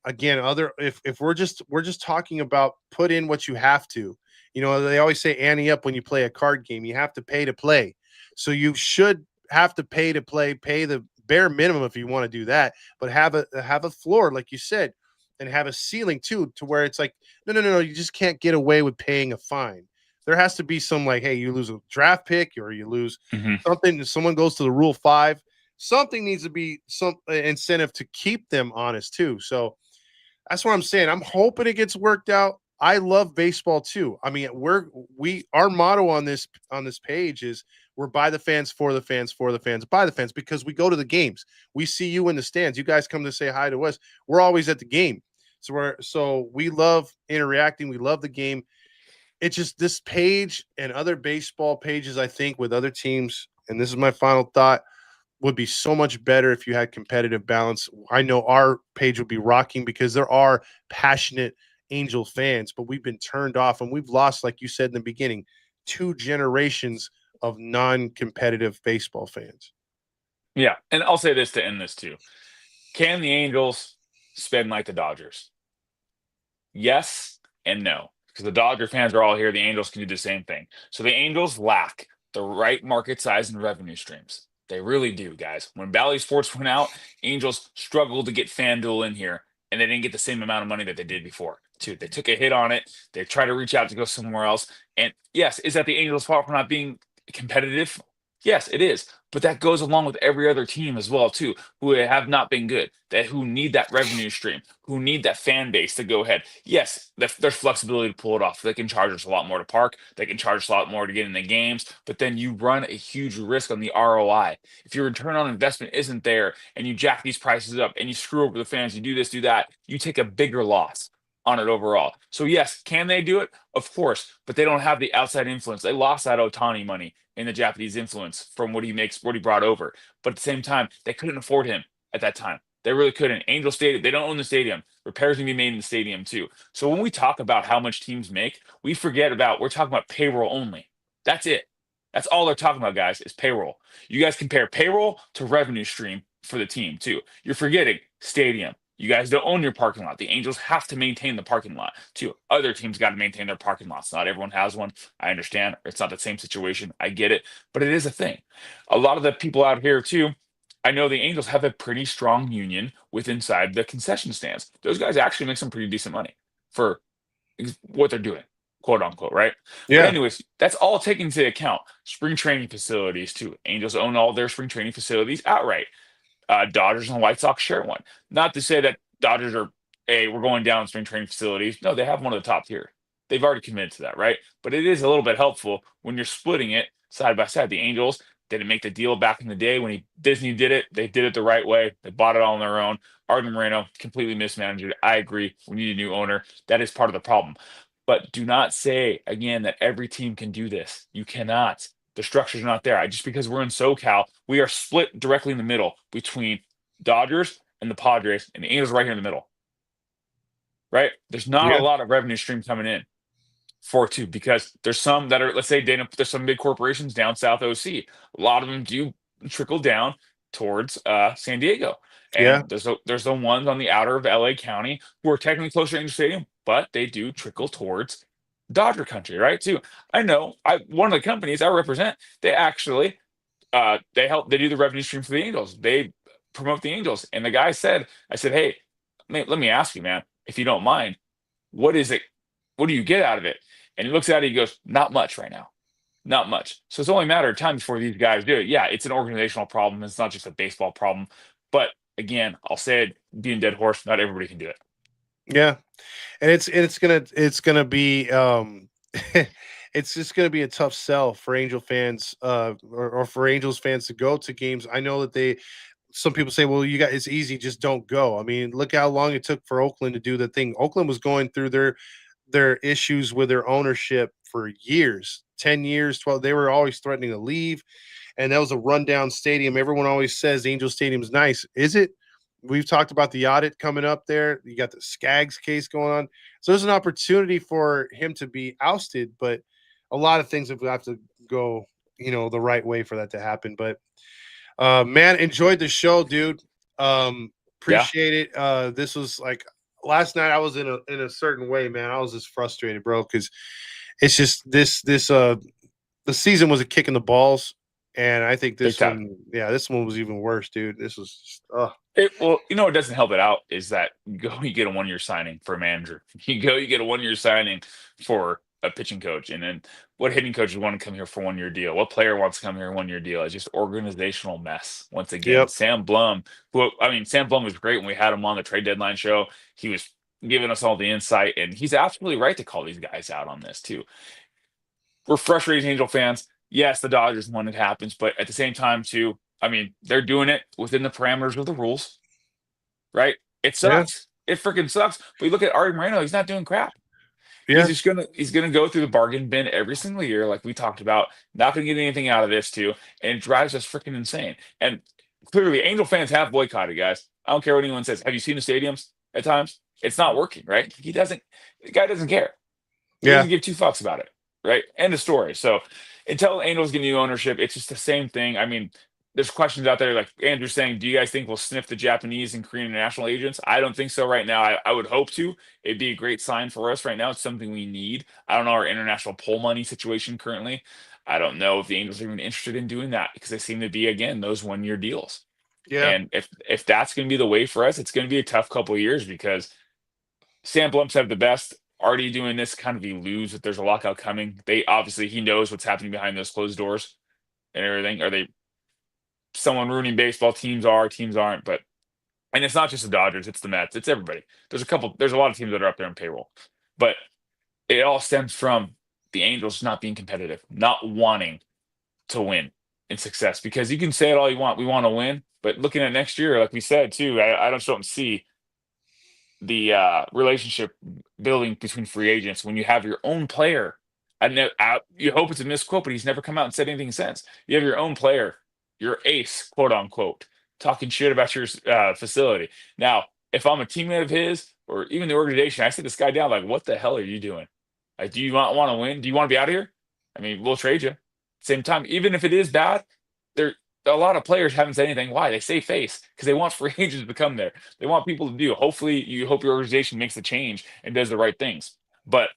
again, if we're just talking about put in what you have to, they always say ante up when you play a card game. You have to pay to play. So you should have to pay to play, pay the bare minimum if you want to do that, but have a floor, like you said, and have a ceiling too, to where it's like, no, you just can't get away with paying a fine. There has to be some like, hey, you lose a draft pick or you lose something. Someone goes to the Rule 5. Something needs to be some incentive to keep them honest too. So that's what I'm saying. I'm hoping it gets worked out. I love baseball too. I mean, our motto on this page is we're by the fans, for the fans, for the fans, by the fans, because we go to the games. We see you in the stands. You guys come to say hi to us. We're always at the game. So we love interacting. We love the game. It's just this page and other baseball pages, I think, with other teams, and this is my final thought, would be so much better if you had competitive balance. I know our page would be rocking because there are passionate Angel fans, but we've been turned off and we've lost, like you said in the beginning, 2 generations of non-competitive baseball fans. Yeah, and I'll say this to end this too. Can the Angels spend like the Dodgers? Yes and no, because the Dodger fans are all here. The Angels can do the same thing. So the Angels lack the right market size and revenue streams. They really do, guys. When Bally Sports went out, Angels struggled to get FanDuel in here, and they didn't get the same amount of money that they did before. Too, they took a hit on it. They tried to reach out to go somewhere else. And yes, is that the Angels' fault for not being competitive? Yes, it is. But that goes along with every other team as well, too, who have not been good, who need that revenue stream, who need that fan base to go ahead. Yes, there's flexibility to pull it off. They can charge us a lot more to park. They can charge us a lot more to get in the games. But then you run a huge risk on the ROI. If your return on investment isn't there and you jack these prices up and you screw over the fans, you do this, do that, you take a bigger loss on it overall. So yes, can they do it? Of course, but they don't have the outside influence. They lost that Otani money in the Japanese influence from what he brought over. But at the same time, they couldn't afford him at that time. They really couldn't. Angel Stadium, they don't own the stadium. Repairs can be made in the stadium too. So when we talk about how much teams make, we're talking about payroll only. That's it. That's all they're talking about, guys, is payroll. You guys compare payroll to revenue stream for the team too. You're forgetting stadium. You guys don't own your parking lot. The Angels have to maintain the parking lot too. Other teams got to maintain their parking lots. Not everyone has one. I understand. It's not the same situation. I get it, but it is a thing. A lot of the people out here too, I know the Angels have a pretty strong union with inside the concession stands. Those guys actually make some pretty decent money for what they're doing, quote unquote, right? Yeah. But anyways, that's all taken into account. Spring training facilities too. Angels own all their spring training facilities outright. Dodgers and the White Sox share one. Not to say that Dodgers are, hey, we're going down spring training facilities. No, they have one of the top tier. They've already committed to that, right? But it is a little bit helpful when you're splitting it side by side. The Angels didn't make the deal back in the day when Disney did it. They did it the right way. They bought it all on their own. Arden Moreno completely mismanaged it. I agree. We need a new owner. That is part of the problem. But do not say again that every team can do this. You cannot. The structure's not there. Just because we're in SoCal, we are split directly in the middle between Dodgers and the Padres, and the Angels right here in the middle. Right? There's not a lot of revenue stream coming in for two because there's some that are, let's say, Dana, there's some big corporations down south OC. A lot of them do trickle down towards San Diego. And there's the ones on the outer of LA County who are technically closer to Angel Stadium, but they do trickle towards Dodger country, right? Too. I know one of the companies I represent, they actually they do the revenue stream for the Angels. They promote the Angels. And the guy said, I said, hey, let me ask you, man, if you don't mind, what is it? What do you get out of it? And he looks at it, he goes, not much right now. Not much. So it's only a matter of time before these guys do it. Yeah, it's an organizational problem. It's not just a baseball problem. But again, I'll say it, being dead horse, not everybody can do it. Yeah. And it's gonna be it's just gonna be a tough sell for Angel fans or for Angels fans to go to games. I know that some people say, well, you guys, it's easy, just don't go. I mean, look how long it took for Oakland to do the thing. Oakland was going through their issues with their ownership for years, 10 years, 12. They were always threatening to leave. And that was a rundown stadium. Everyone always says Angel Stadium's nice. Is it? We've talked about the audit coming up there. You got the Skaggs case going on. So there's an opportunity for him to be ousted, but a lot of things have to go, the right way for that to happen. But man, enjoyed the show, dude. Appreciate it. This was like last night I was in a certain way, man. I was just frustrated, bro, because it's just this the season was a kick in the balls. And I think this one was even worse, dude. This was well, what doesn't help it out is that you get a 1-year signing for a manager. You get a 1-year signing for a pitching coach. And then what hitting coaches want to come here for 1-year deal? What player wants to come here 1-year deal? It's just organizational mess. Once again, Sam Blum, Sam Blum was great when we had him on the trade deadline show. He was giving us all the insight, and he's absolutely right to call these guys out on this too. We're frustrated Angel fans. Yes, the Dodgers when it happens, but at the same time, too, they're doing it within the parameters of the rules, right? It sucks. Yeah. It freaking sucks. But you look at Artie Moreno; he's not doing crap. Yeah. He's gonna go through the bargain bin every single year, like we talked about. Not gonna get anything out of this, too, and it drives us freaking insane. And clearly, Angel fans have boycotted, guys. I don't care what anyone says. Have you seen the stadiums at times? It's not working, right? The guy doesn't care. He doesn't give two fucks about it, right? End of story. So until Angels get new ownership, it's just the same thing. There's questions out there like Andrew saying, do you guys think we'll sniff the Japanese and Korean international agents? I don't think so right now. I would hope to. It'd be a great sign for us right now. It's something we need. I don't know our international poll money situation currently. I don't know if the Angels are even interested in doing that because they seem to be, again, those 1-year deals. Yeah. And if that's going to be the way for us, it's going to be a tough couple of years because Sam Blum said the best. Already doing this kind of eludes that there's a lockout coming. He knows what's happening behind those closed doors and everything. Are they someone ruining baseball? Teams aren't, and it's not just the Dodgers, it's the Mets, it's everybody. There's a lot of teams that are up there on payroll, but it all stems from the Angels not being competitive, not wanting to win and success, because you can say it all you want. We want to win, but looking at next year, like we said too, I don't see the relationship building between free agents when you have your own player. You hope it's a misquote, but he's never come out and said anything since. You have your own player, your ace, quote unquote, talking shit about your facility. Now, if I'm a teammate of his or even the organization, I sit this guy down like, what the hell are you doing? Like, do you want to win? Do you want to be out of here? We'll trade you. Same time, even if it is bad, a lot of players haven't said anything. Why? They say face because they want free agents to come there. They want people to do. Hopefully, you hope your organization makes the change and does the right things. But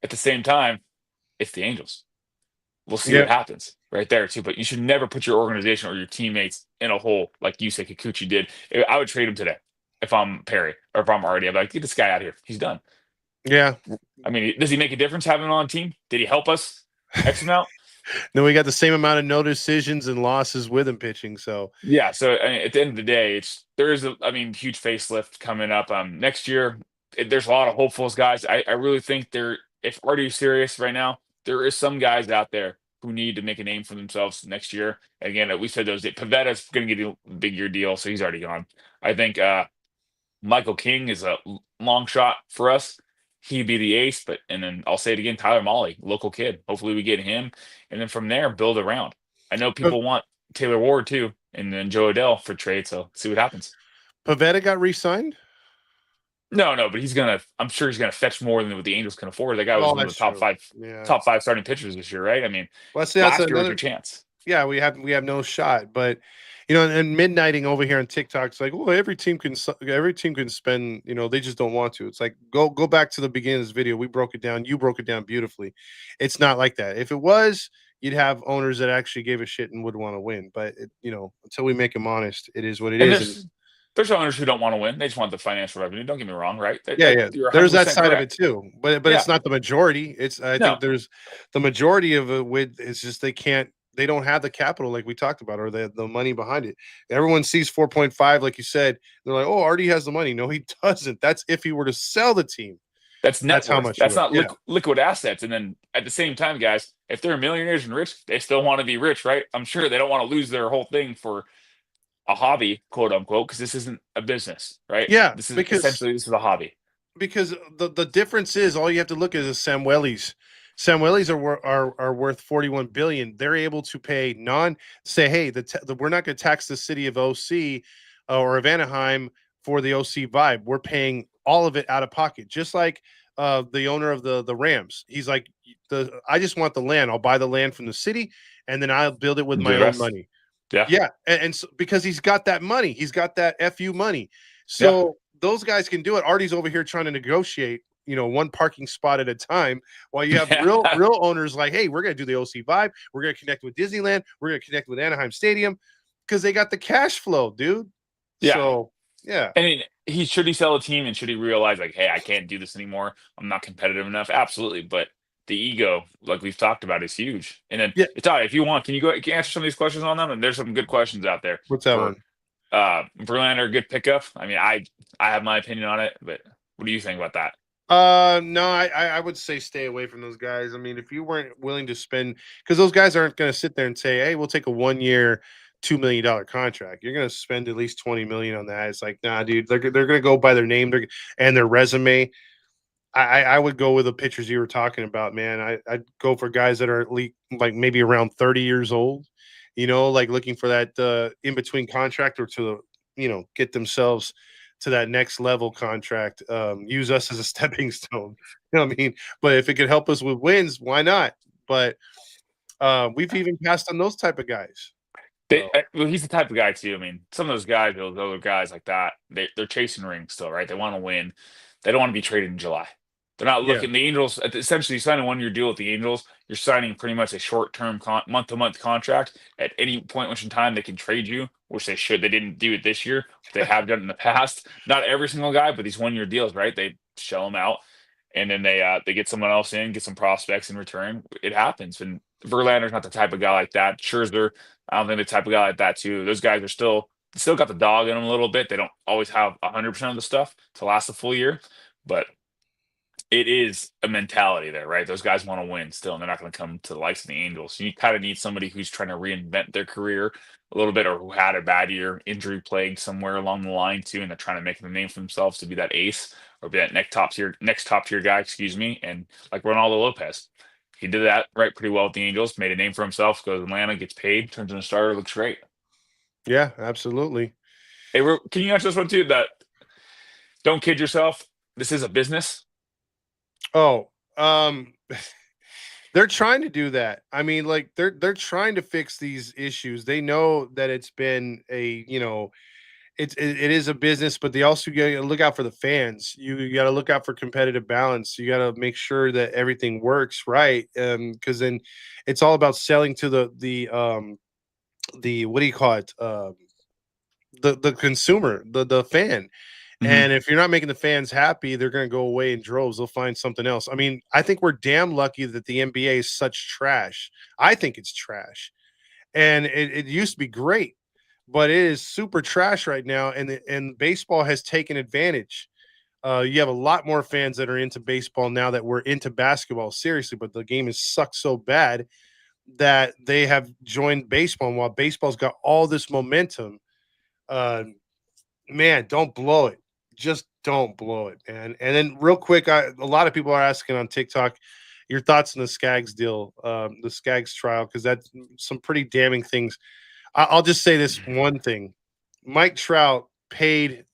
at the same time, it's the Angels. We'll see what happens right there too. But you should never put your organization or your teammates in a hole like Yusei Kikuchi did. I would trade him today if I'm Perry or if I'm Artie. I'd be like, get this guy out of here. He's done. Yeah. Does he make a difference having him on the team? Did he help us X amount? Then we got the same amount of no decisions and losses with him pitching. So Yeah, so I mean, at the end of the day, there is I mean, huge facelift coming up next year. There's a lot of hopefuls, guys. I really think if Artie's serious right now, there is some guys out there who need to make a name for themselves next year. Again, we said those. Pavetta's going to get a big year deal, so he's already gone. I think Michael King is a long shot for us. He'd be the ace, and then I'll say it again, Tyler Molly, local kid. Hopefully we get him, and then from there build around. I know people want Taylor Ward too, and then Joe Adell for trade. So see what happens. Pavetta got re-signed? No, but I'm sure he's gonna fetch more than what the Angels can afford. That guy was one of the top five starting pitchers this year, right? I mean, last year was your chance. Yeah, we have no shot, but and midnighting over here on TikTok, it's like, well, every team can spend, they just don't want to. It's like, go back to the beginning of this video. We broke it down. You broke it down beautifully. It's not like that. If it was, you'd have owners that actually gave a shit and would want to win. But until we make them honest, it is what it is. There's owners who don't want to win. They just want the financial revenue. Don't get me wrong, right? Yeah. There's that side of it too. But it's not the majority. I think there's the majority of it it's just they don't have the capital like we talked about, or the money behind it. Everyone sees 4.5, like you said. They're like, oh, Artie has the money. No, he doesn't. That's if he were to sell the team. That's how much. That's not liquid assets. And then at the same time, guys, if they're millionaires and rich, they still want to be rich, right? I'm sure they don't want to lose their whole thing for a hobby, quote unquote, because this isn't a business, right? Yeah, this is a hobby. Because the difference is, all you have to look at is Samuelis. Samuelis are worth $41 billion. They're able to pay say, hey, we're not going to tax the city of OC or of Anaheim for the OC vibe. We're paying all of it out of pocket, just like the owner of the Rams. He's like, I just want the land. I'll buy the land from the city, and then I'll build it with my own money. Yeah. And so, because he's got that money, he's got that FU money. So those guys can do it. Artie's over here trying to negotiate, one parking spot at a time, while you have real owners like, hey, we're going to do the OC vibe. We're going to connect with Disneyland. We're going to connect with Anaheim Stadium, because they got the cash flow, dude. Yeah. So, yeah. I mean, should he sell a team, and should he realize, like, hey, I can't do this anymore. I'm not competitive enough. Absolutely. But the ego, like we've talked about, is huge. And then, if you want, can you answer some of these questions on them? And there's some good questions out there. What's that one? Verlander, good pickup. I mean, I have my opinion on it, but what do you think about that? No, I would say stay away from those guys. I mean, if you weren't willing to spend, because those guys aren't going to sit there and say, hey, we'll take a 1-year, $2 million contract. You're going to spend at least $20 million on that. It's like, nah, dude, they're going to go by their name and their resume. I would go with the pitchers you were talking about, man. I'd go for guys that are at least like maybe around 30 years old, like looking for that in between contract, or to, get themselves to that next level contract. Use us as a stepping stone. You know what I mean? But if it could help us with wins, why not? But we've even passed on those type of guys. Well, he's the type of guy too. I mean, some of those guys, those other guys like that, they're chasing rings still, right? They want to win. They don't want to be traded in July. They're not looking. The Angels, essentially, you sign a 1-year deal with the Angels. You're signing pretty much a short-term, month-to-month contract. At any point in time, they can trade you, which they should. They didn't do it this year. They have done it in the past. Not every single guy, but these 1-year deals, right? They shell them out, and then they get someone else in, get some prospects in return. It happens. And Verlander's not the type of guy like that. Scherzer, I don't think the type of guy like that too. Those guys are still got the dog in them a little bit. They don't always have 100% of the stuff to last a full year, but it is a mentality there, right? Those guys want to win still, and they're not going to come to the likes of the Angels. So you kind of need somebody who's trying to reinvent their career a little bit, or who had a bad year, injury plagued somewhere along the line too, and they're trying to make a name for themselves to be that ace, or be that next top tier guy, and like Ronaldo Lopez. He did that pretty well with the Angels, made a name for himself, goes to Atlanta, gets paid, turns into a starter, looks great. Yeah, absolutely. Hey, can you answer this one too? That don't kid yourself. This is a business. Oh, they're trying to do that. I mean, like they're trying to fix these issues. They know that it's been it is a business, but they also got to look out for the fans. You got to look out for competitive balance. You got to make sure that everything works right. Because then it's all about selling to the what do you call it? The consumer, the fan. And if you're not making the fans happy, they're going to go away in droves. They'll find something else. I mean, I think we're damn lucky that the NBA is such trash. I think it's trash. And it used to be great, but it is super trash right now. And baseball has taken advantage. You have a lot more fans that are into baseball now that we're into basketball, seriously, but the game has sucked so bad that they have joined baseball. And while baseball's got all this momentum, man, don't blow it. Just don't blow it, man. And then real quick, a lot of people are asking on TikTok your thoughts on the Skaggs deal, the Skaggs trial, because that's some pretty damning things. I'll just say this one thing. Mike Trout paid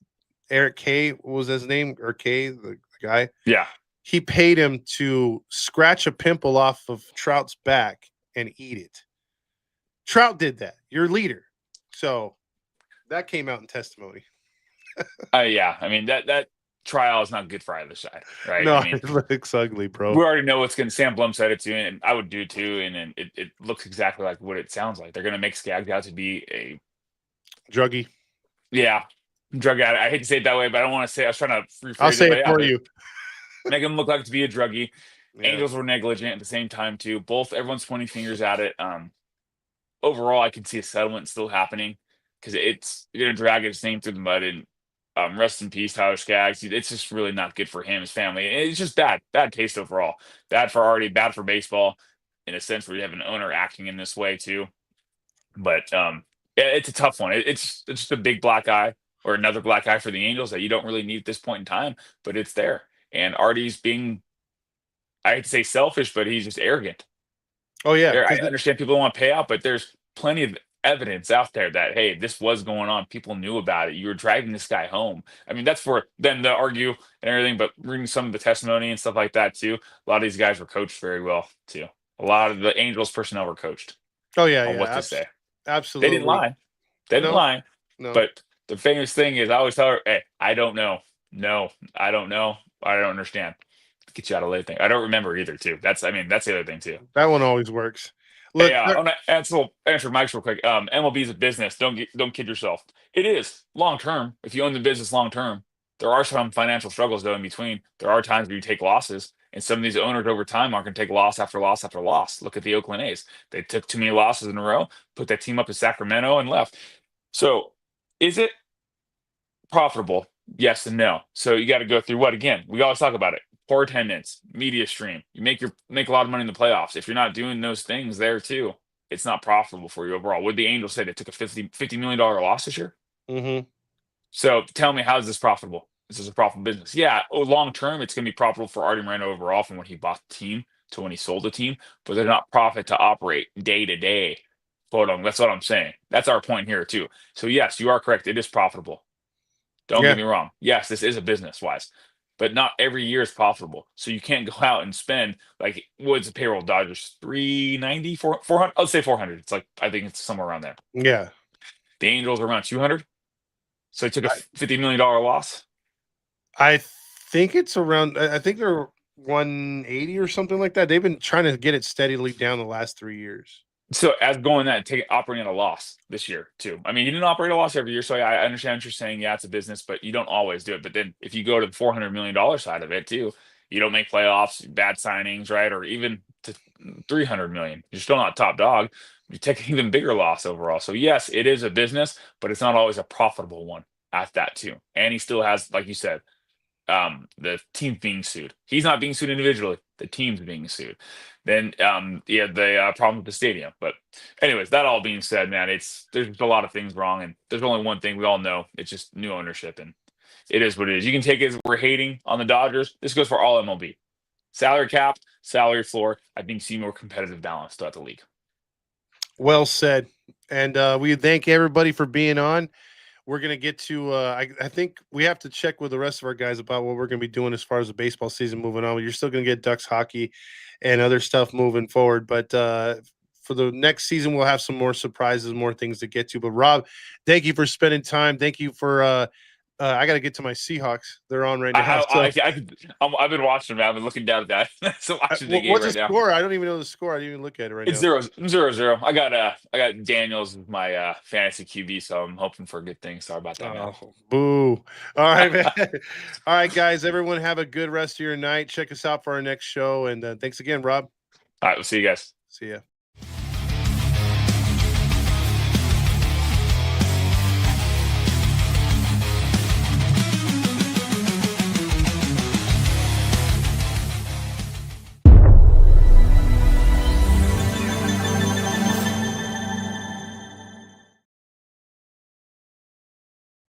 Eric K, what was his name? Or K, the guy? Yeah. He paid him to scratch a pimple off of Trout's back and eat it. Trout did that. Your leader. So that came out in testimony. Yeah. I mean, that trial is not good for either side, right? No, I mean, it looks ugly, bro. we already know what's going to. Sam Blum said it too, and I would do too. And then it looks exactly like what it sounds like. They're going to make Skaggs out to be a Druggy. drug addict. I hate to say it that way, but I don't want to say. I was trying to rephrase I'll say it for but you. make him look like to be a druggie. Yeah. Angels were negligent at the same time too. Both everyone's pointing fingers at it. Overall, I can see a settlement still happening because it's going to drag his name through the mud. And rest in peace, Tyler Skaggs. It's just really not good for him, his family. And it's just bad taste overall. Bad for Artie, bad for baseball, in a sense where you have an owner acting in this way too. But it's a tough one. It's just a big black eye or another black eye for the Angels that you don't really need at this point in time, but it's there. And Artie's being, I hate to say selfish, but he's just arrogant. Oh yeah. I understand people don't want to pay out, but there's plenty of evidence out there that, hey, this was going on. People knew about it. You were driving this guy home. I mean, that's for them to argue and everything, but reading some of the testimony and stuff like that too. A lot of these guys were coached very well too. A lot of the Angels personnel were coached. Oh yeah, on what to say. Absolutely. They didn't lie. They didn't lie. No. But the famous thing is, I always tell her, hey, I don't know. No, I don't know. I don't understand. Get you out of late thing. I don't remember either too. That's the other thing too. That one always works. Look, Hey, I want to answer Mike's real quick. MLB is a business. Don't kid yourself. It is long term. If you own the business long term, there are some financial struggles though in between. There are times where you take losses, and some of these owners over time are going to take loss after loss after loss. Look at the Oakland A's. They took too many losses in a row, put that team up in Sacramento, and left. So, is it profitable? Yes and no. So you got to go through what again? We always talk about it. Poor attendance, media stream. You make a lot of money in the playoffs. If you're not doing those things there too, it's not profitable for you overall. What the Angels say, they took a $50 million loss this year. Mm-hmm. So tell me, how is this profitable? This is a profitable business. Yeah, long term, it's going to be profitable for Artie Moreno overall from when he bought the team to when he sold the team, but they're not profit to operate day to day. Quote on. That's what I'm saying. That's our point here too. So yes, you are correct. It is profitable. Don't get me wrong. Yes, this is a business wise. But not every year is profitable. So you can't go out and spend like what's the payroll Dodgers 390, 400. I'll say 400. It's like I think it's somewhere around there. Yeah. The Angels are around 200. So they took a $50 million loss. I think it's around. I think they're 180 or something like that. They've been trying to get it steadily down the last 3 years. So as going that operating at a loss this year too. I mean, you didn't operate a loss every year, so I understand what you're saying. Yeah, it's a business, but you don't always do it. But then if you go to the $400 million side of it too, you don't make playoffs, bad signings, right? Or even to 300 million, you're still not top dog. You take an even bigger loss overall. So yes, it is a business, but it's not always a profitable one at that too. And he still has, like you said, the team being sued. He's not being sued individually. The team's being sued. Then the problem with the stadium. But anyways, that all being said, man, there's just a lot of things wrong, and there's only one thing we all know. It's just new ownership, and it is what it is. You can take it as we're hating on the Dodgers. This goes for all MLB. Salary cap, salary floor. I think see more competitive balance throughout the league. Well said. And we thank everybody for being on. We're going to get to I think we have to check with the rest of our guys about what we're going to be doing as far as the baseball season moving on. You're still going to get Ducks hockey and other stuff moving forward. But for the next season, we'll have some more surprises, more things to get to. But, Rob, thank you for spending time. Thank you for I got to get to my Seahawks. They're on right I, now. I, So. I've been watching them. I've been looking down at that. So watching the game What's right the now. score? I don't even know the score. I didn't even look at it right It's now. 0-0. I got Daniels with my fantasy QB, so I'm hoping for good things. Sorry about that, man. Oh, boo. All right, man. All right, guys. Everyone have a good rest of your night. Check us out for our next show. And thanks again, Rob. All right, we'll see you guys. See ya.